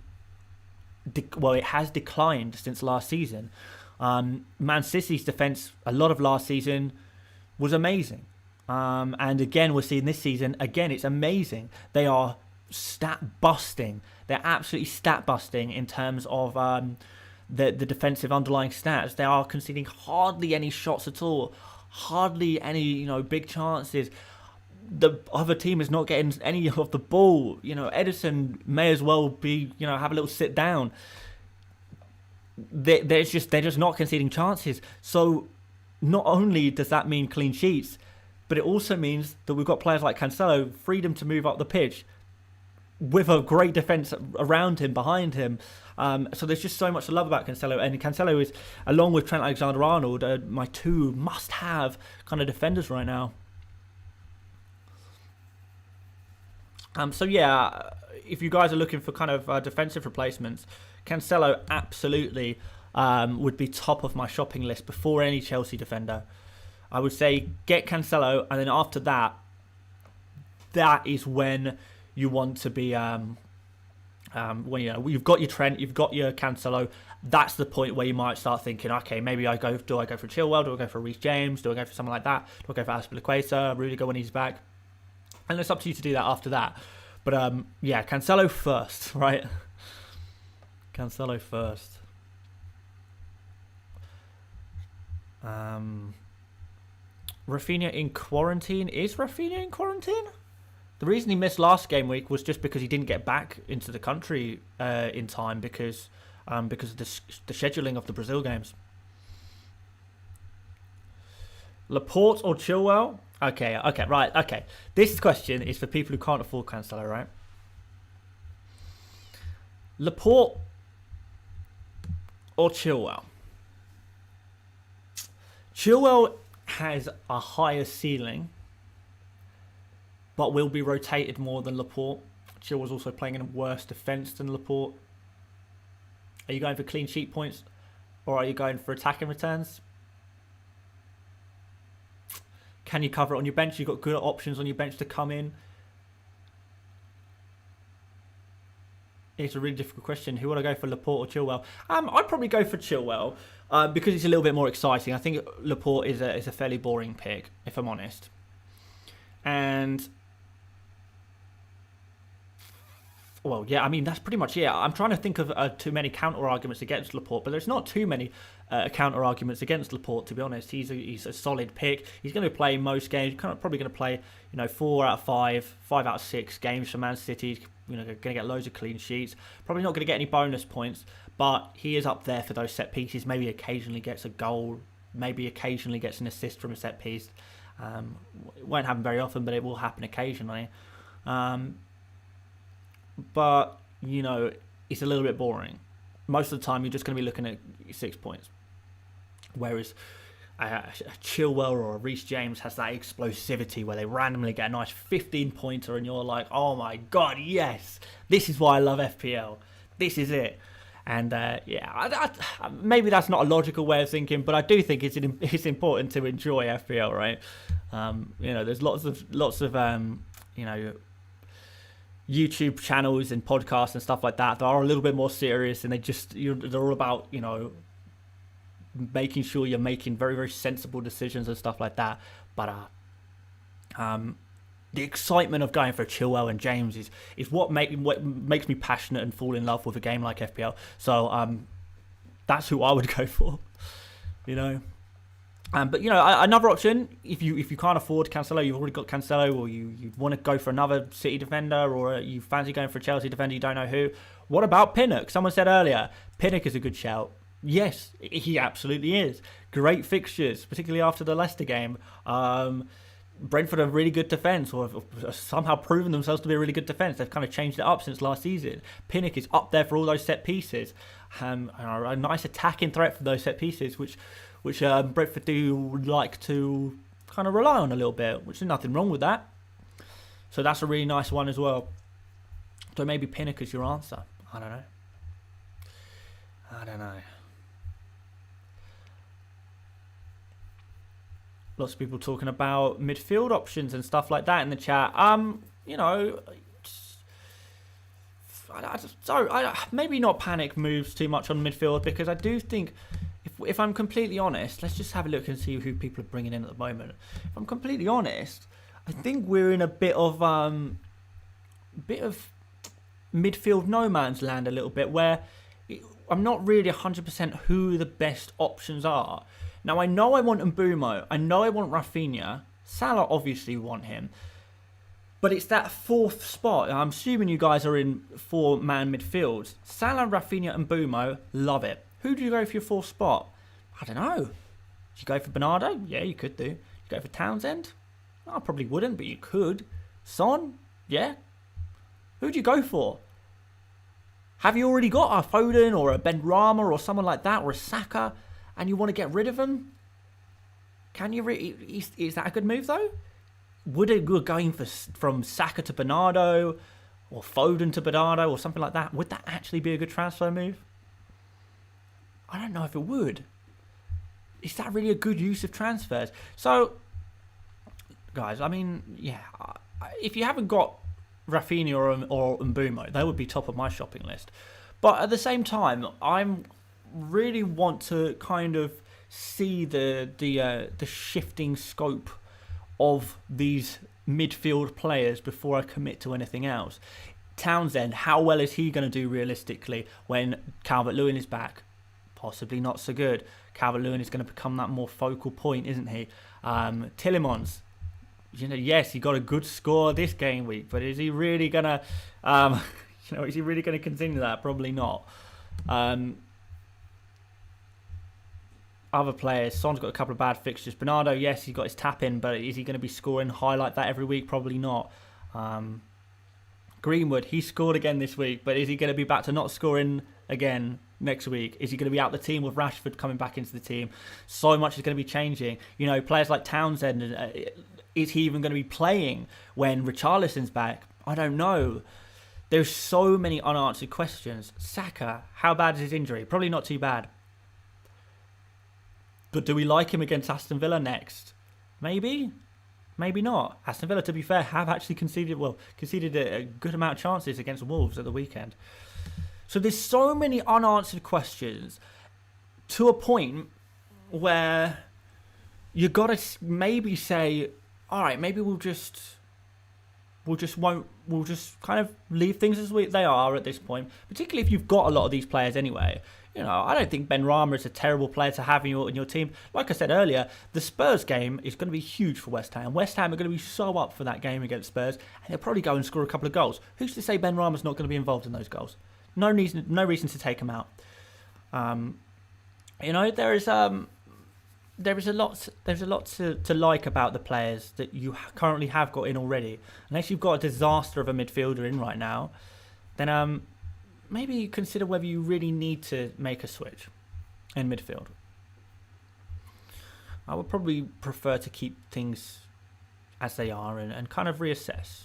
has declined since last season. Man City's defence, a lot of last season, was amazing. And again, we're seeing this season, again, it's amazing. They are stat busting. They're absolutely stat busting in terms of the defensive underlying stats. They are conceding hardly any shots at all. Hardly any, big chances. The other team is not getting any of the ball. Edison may as well be, have a little sit down. They're just not conceding chances. So not only does that mean clean sheets, but it also means that we've got players like Cancelo, freedom to move up the pitch with a great defence around him, behind him. So there's just so much to love about Cancelo. And Cancelo is, along with Trent Alexander-Arnold, my 2 must-have kind of defenders right now. So yeah, if you guys are looking for kind of defensive replacements, Cancelo absolutely would be top of my shopping list before any Chelsea defender. I would say get Cancelo, and then after that, that is when you want to be. When you've got your Trent, you've got your Cancelo. That's the point where you might start thinking, okay, maybe do I go for Chilwell? Do I go for Reece James? Do I go for someone like that? Do I go for Azpilicueta, Rudiger when he's back? And it's up to you to do that after that. But Cancelo first, right? Cancelo first. Rafinha in quarantine. Is Rafinha in quarantine? The reason he missed last game week was just because he didn't get back into the country in time because of the scheduling of the Brazil games. Laporte or Chilwell? Okay. This question is for people who can't afford Cancelo, right? Laporte or Chilwell? Chilwell has a higher ceiling, but will be rotated more than Laporte. Chilwell's also playing in a worse defence than Laporte. Are you going for clean sheet points, or are you going for attacking returns? Can you cover it on your bench? You've got good options on your bench to come in. It's a really difficult question. Who would I go for, Laporte or Chilwell? I'd probably go for Chilwell because it's a little bit more exciting. I think Laporte is a fairly boring pick, if I'm honest. And well, yeah, I mean, that's pretty much it. I'm trying to think of too many counter arguments against Laporte, but there's not too many counter arguments against Laporte, to be honest. He's a solid pick. He's going to play most games. Probably going to play 4 out of 5, 5 out of 6 games for Man City. He's going to get loads of clean sheets. Probably not going to get any bonus points, but he is up there for those set pieces. Maybe occasionally gets a goal. Maybe occasionally gets an assist from a set piece. It won't happen very often, but it will happen occasionally. But, it's a little bit boring. Most of the time, you're just going to be looking at 6 points. Whereas a Chilwell or a Reece James has that explosivity where they randomly get a nice 15-pointer and you're like, oh my God, yes. This is why I love FPL. This is it. And maybe that's not a logical way of thinking, but I do think it's important to enjoy FPL, right? There's lots of YouTube channels and podcasts and stuff like that are a little bit more serious, and they're all about making sure you're making very, very sensible decisions and stuff like that. But the excitement of going for Chilwell and James is what makes me passionate and fall in love with a game like FPL. So that's who I would go for, But another option, if you can't afford Cancelo, you've already got Cancelo, or you want to go for another City defender, or you fancy going for a Chelsea defender, you don't know who. What about Pinnock? Someone said earlier, Pinnock is a good shout. Yes, he absolutely is. Great fixtures, particularly after the Leicester game. Brentford are really good defence, or have somehow proven themselves to be a really good defence. They've kind of changed it up since last season. Pinnock is up there for all those set pieces. A nice attacking threat for those set pieces, which Brentford do like to kind of rely on a little bit, which is nothing wrong with that. So that's a really nice one as well. So maybe Pinnock is your answer. I don't know. Lots of people talking about midfield options and stuff like that in the chat. Maybe not panic moves too much on midfield, because I do think, if I'm completely honest, let's just have a look and see who people are bringing in at the moment. If I'm completely honest, I think we're in a bit of midfield no man's land a little bit, where I'm not really 100% who the best options are. Now, I know I want Mbeumo. I know I want Rafinha. Salah, obviously, want him. But it's that fourth spot. I'm assuming you guys are in 4-man midfield. Salah, Rafinha, and Mbeumo, love it. Who do you go for your fourth spot? I don't know. Do you go for Bernardo? Yeah, you could do. You go for Townsend? I probably wouldn't, but you could. Son? Yeah. Who do you go for? Have you already got a Foden or a Benrahma or someone like that, or a Saka, and you want to get rid of him? Can you? Is that a good move though? Would it go going from Saka to Bernardo, or Foden to Bernardo, or something like that? Would that actually be a good transfer move? I don't know if it would. Is that really a good use of transfers? So, guys, I mean, yeah, if you haven't got Rafinha or Mbumo, they would be top of my shopping list. But at the same time, I'm really want to kind of see the shifting scope of these midfield players before I commit to anything else. Townsend, how well is he going to do realistically when Calvert-Lewin is back? Possibly not so good. Calvert-Lewin is going to become that more focal point, isn't he? Tielemans, yes, he got a good score this game week, but is he really going to, is he really going to continue that? Probably not. Other players, Son's got a couple of bad fixtures. Bernardo, yes, he's got his tap in, but is he going to be scoring high like that every week? Probably not. Greenwood, he scored again this week, but is he going to be back to not scoring again next week? Is he going to be out the team with Rashford coming back into the team? So much is going to be changing. Players like Townsend, is he even going to be playing when Richarlison's back? I don't know. There's so many unanswered questions. Saka, how bad is his injury? Probably not too bad. But do we like him against Aston Villa next? Maybe. Maybe not. Aston Villa, to be fair, have actually conceded a good amount of chances against Wolves at the weekend. So there's so many unanswered questions to a point where you got to maybe say, all right, maybe we'll just kind of leave things as they are at this point, particularly if you've got a lot of these players anyway. I don't think Benrahma is a terrible player to have in your team. Like I said earlier, the Spurs game is going to be huge for West Ham. West Ham are going to be so up for that game against Spurs, and they'll probably go and score a couple of goals. Who's to say Benrahma's not going to be involved in those goals? No reason to take him out. There is a lot to like about the players that you currently have got in already. Unless you've got a disaster of a midfielder in right now, then maybe consider whether you really need to make a switch in midfield. I would probably prefer to keep things as they are and kind of reassess.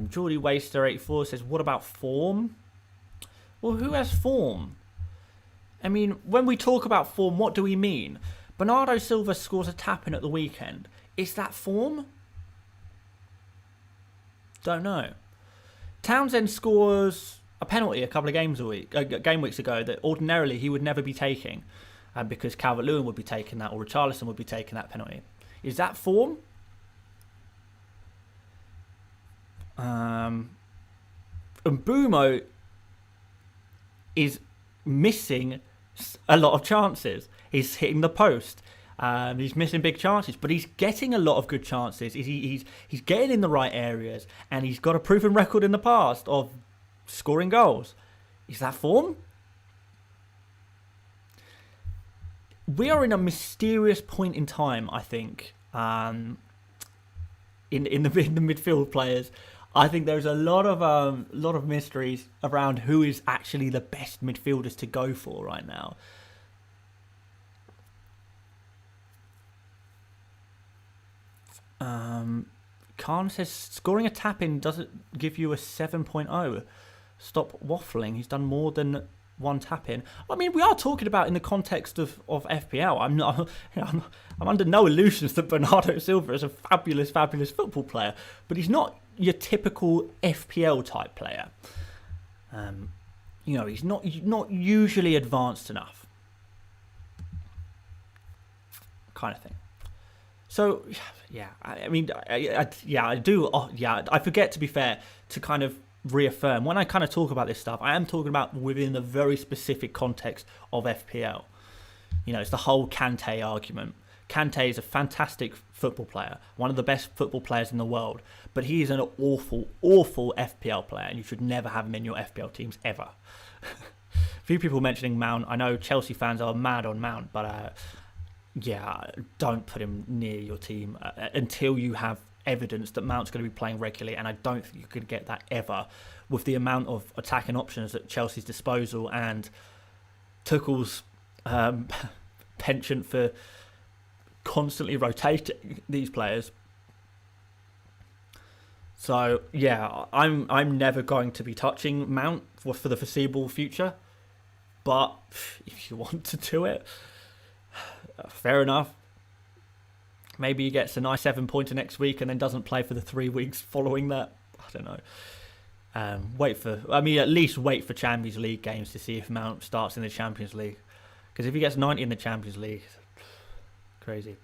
Geordie Waster 84 says, what about form? Well, who has form? I mean, when we talk about form, what do we mean? Bernardo Silva scores a tap-in at the weekend. Is that form? Don't know. Townsend scores a penalty a couple of game weeks ago that ordinarily he would never be taking because Calvert-Lewin would be taking that or Richarlison would be taking that penalty. Is that form? Mbumo is missing a lot of chances. He's hitting the post. He's missing big chances, but he's getting a lot of good chances. He's getting in the right areas, and he's got a proven record in the past of scoring goals. Is that form? We are in a mysterious point in time, I think, in the midfield players. I think there's a lot of mysteries around who is actually the best midfielders to go for right now. Khan says scoring a tap-in doesn't give you a 7.0. Stop waffling. He's done more than one tap-in. I mean, we are talking about in the context of FPL. I'm under no illusions that Bernardo Silva is a fabulous football player, but he's not your typical FPL type player. He's not usually advanced enough, kind of thing. So, yeah, I mean, I do. I forget, to be fair, to kind of reaffirm when I kind of talk about this stuff. I am talking about within the very specific context of FPL. It's the whole Kante argument. Kante is a fantastic football player, one of the best football players in the world, but he is an awful FPL player, and you should never have him in your FPL teams ever. A few people mentioning Mount. I know Chelsea fans are mad on Mount, but don't put him near your team until you have evidence that Mount's going to be playing regularly, and I don't think you could get that ever with the amount of attacking options at Chelsea's disposal and Tuchel's penchant for constantly rotating these players. So yeah, I'm never going to be touching Mount for the foreseeable future. But if you want to do it, fair enough. Maybe he gets a nice 7-pointer next week and then doesn't play for the 3 weeks following that. I don't know. At least wait for Champions League games to see if Mount starts in the Champions League. Because if he gets 90 in the Champions League, crazy.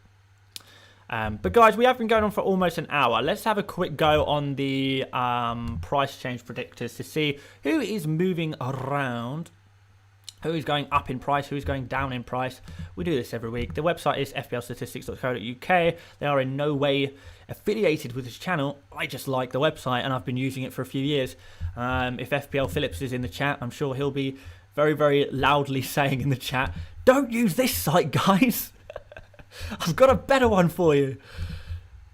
But guys, we have been going on for almost an hour. Let's have a quick go on the price change predictors to see who is moving around, who is going up in price, who is going down in price. We do this every week. The website is fplstatistics.co.uk. They are in no way affiliated with this channel. I just like the website and I've been using it for a few years. If FPL Phillips is in the chat, I'm sure he'll be very, very loudly saying in the chat, don't use this site, guys. I've got a better one for you.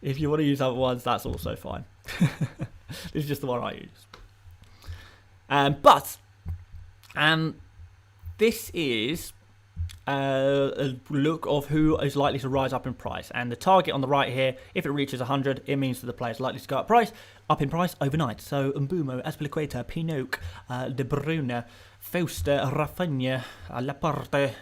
If you want to use other ones, that's also fine. This is just the one I use. This is a look of who is likely to rise up in price. And the target on the right here, if it reaches 100, it means that the player is likely to go up in price overnight. So Mbumo, Azpilicueta, Pinnock, De Bruyne, Fauster, Rafinha, Laporte.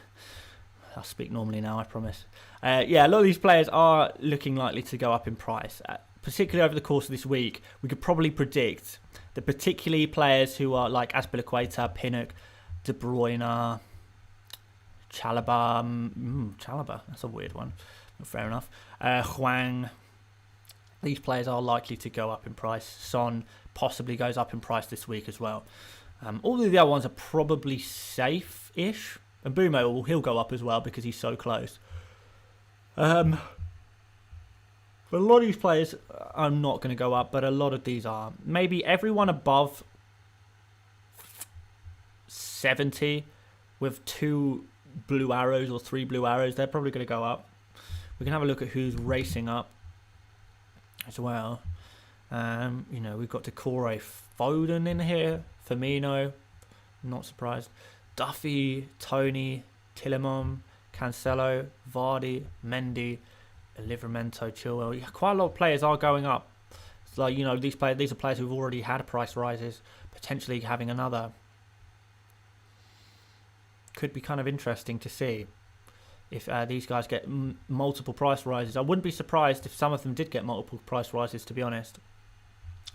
I'll speak normally now, I promise. A lot of these players are looking likely to go up in price. Particularly over the course of this week, we could probably predict that particularly players who are like Azpilicueta, Pinnock, De Bruyne, Chalobah, that's a weird one. Fair enough. Hwang, these players are likely to go up in price. Son possibly goes up in price this week as well. All of the other ones are probably safe-ish. And Mbumo, he'll go up as well because he's so close. But a lot of these players are not going to go up, but a lot of these are. Maybe everyone above 70 with 2 blue arrows or 3 blue arrows, they're probably going to go up. We can have a look at who's racing up as well. We've got Decore, Foden in here, Firmino, not surprised. Duffy, Tony, Tillemon, Cancelo, Vardy, Mendy, Livramento, Chilwell. Yeah, quite a lot of players are going up. It's like, these are players who've already had price rises, potentially having another. Could be kind of interesting to see if these guys get multiple price rises. I wouldn't be surprised if some of them did get multiple price rises, to be honest.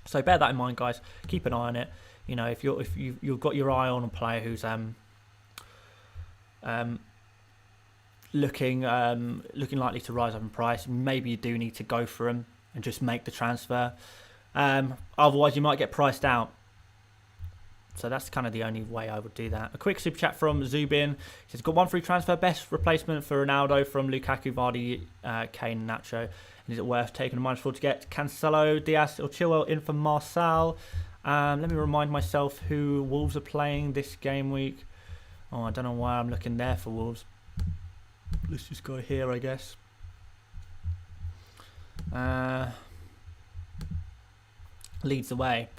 So bear that in mind, guys. Keep an eye on it. If you've got your eye on a player who's looking likely to rise up in price, maybe you do need to go for him and just make the transfer. Otherwise, you might get priced out. So that's kind of the only way I would do that. A quick super chat from Zubin. He says, got 1 free transfer, best replacement for Ronaldo from Lukaku, Vardy, Kane, Nacho. And is it worth taking a -4 to get Cancelo, Diaz or Chilwell in for Marcel? Let me remind myself who Wolves are playing this game week. Oh, I don't know why I'm looking there for Wolves. Let's just go here, I guess. Leads the way.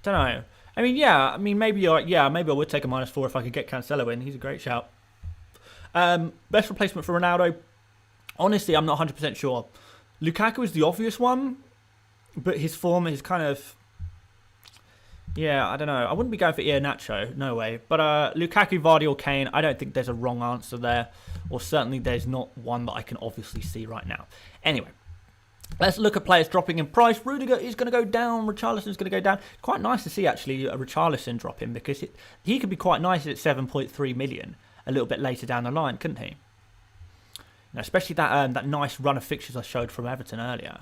Don't know. Maybe I would take a -4 if I could get Cancelo in. He's a great shout. Best replacement for Ronaldo. Honestly, I'm not 100% sure. Lukaku is the obvious one, but his form is kind of... I don't know. I wouldn't be going for Nacho, no way. But Lukaku, Vardy or Kane, I don't think there's a wrong answer there. Or certainly there's not one that I can obviously see right now. Anyway, let's look at players dropping in price. Rudiger is going to go down. Richarlison is going to go down. Quite nice to see, actually, a Richarlison drop in because he could be quite nice at 7.3 million a little bit later down the line, couldn't he? Especially that nice run of fixtures I showed from Everton earlier.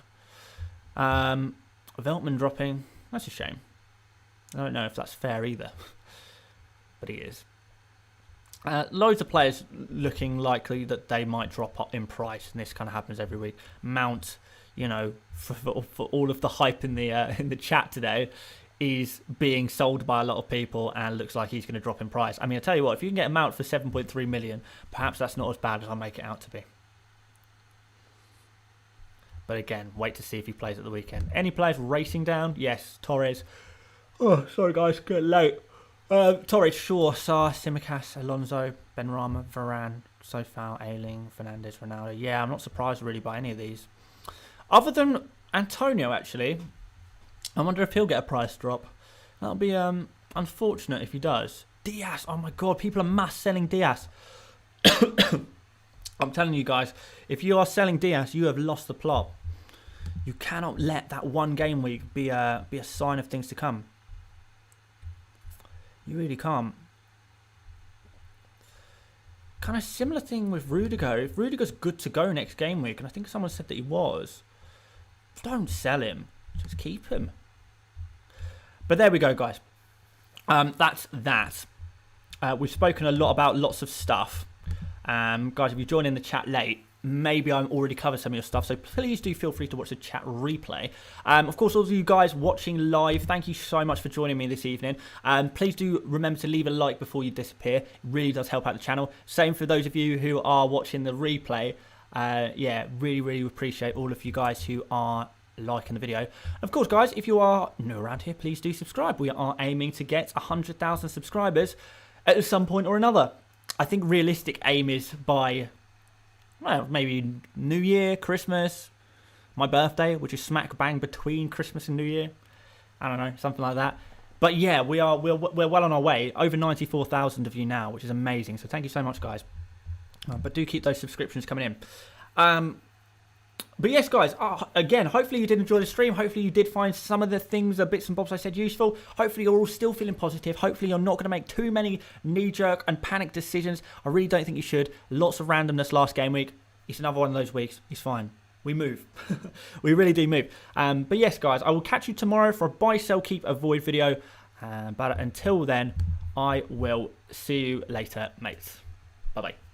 Veltman dropping. That's a shame. I don't know if that's fair either, but he is. Loads of players looking likely that they might drop up in price, and this kind of happens every week. Mount, for all of the hype in the chat today, is being sold by a lot of people and looks like he's going to drop in price. I mean, I tell you what, if you can get a Mount for 7.3 million, perhaps that's not as bad as I make it out to be. But again, wait to see if he plays at the weekend. Any players racing down? Yes, Torres. Oh, sorry guys, get late. Torres, Shaw, Sarr, Simicas, Alonso, Benrahma, Varane, Sofal, Ayling, Fernandes, Ronaldo. Yeah, I'm not surprised really by any of these. Other than Antonio, actually, I wonder if he'll get a price drop. That'll be unfortunate if he does. Diaz. Oh my God, people are mass selling Diaz. I'm telling you guys, if you are selling Diaz, you have lost the plot. You cannot let that one game week be a sign of things to come. You really can't. Kind of similar thing with Rudiger. If Rudiger's good to go next game week, and I think someone said that he was, don't sell him. Just keep him. But there we go, guys. That's that. We've spoken a lot about lots of stuff. Guys, if you join in the chat late, maybe I'm already covered some of your stuff, so please do feel free to watch the chat replay. Of course, all of you guys watching live, thank you so much for joining me this evening. Please do remember to leave a like before you disappear. It really does help out the channel. Same for those of you who are watching the replay. Yeah, really appreciate all of you guys who are liking the video. Of course, guys, if you are new around here, please do subscribe. We are aiming to get 100,000 subscribers at some point or another. I think realistic aim is by, well, maybe New Year, Christmas, my birthday, which is smack bang between Christmas and New Year. I don't know, something like that. But yeah, we're well on our way. Over 94,000 of you now, which is amazing. So thank you so much, guys. But do keep those subscriptions coming in. But yes, guys, again, hopefully you did enjoy the stream. Hopefully you did find some of the things, the bits and bobs I said useful. Hopefully you're all still feeling positive. Hopefully you're not going to make too many knee-jerk and panic decisions. I really don't think you should. Lots of randomness last game week. It's another one of those weeks. It's fine. We move. We really do move. But yes, guys, I will catch you tomorrow for a buy, sell, keep, avoid video. But until then, I will see you later, mates. Bye-bye.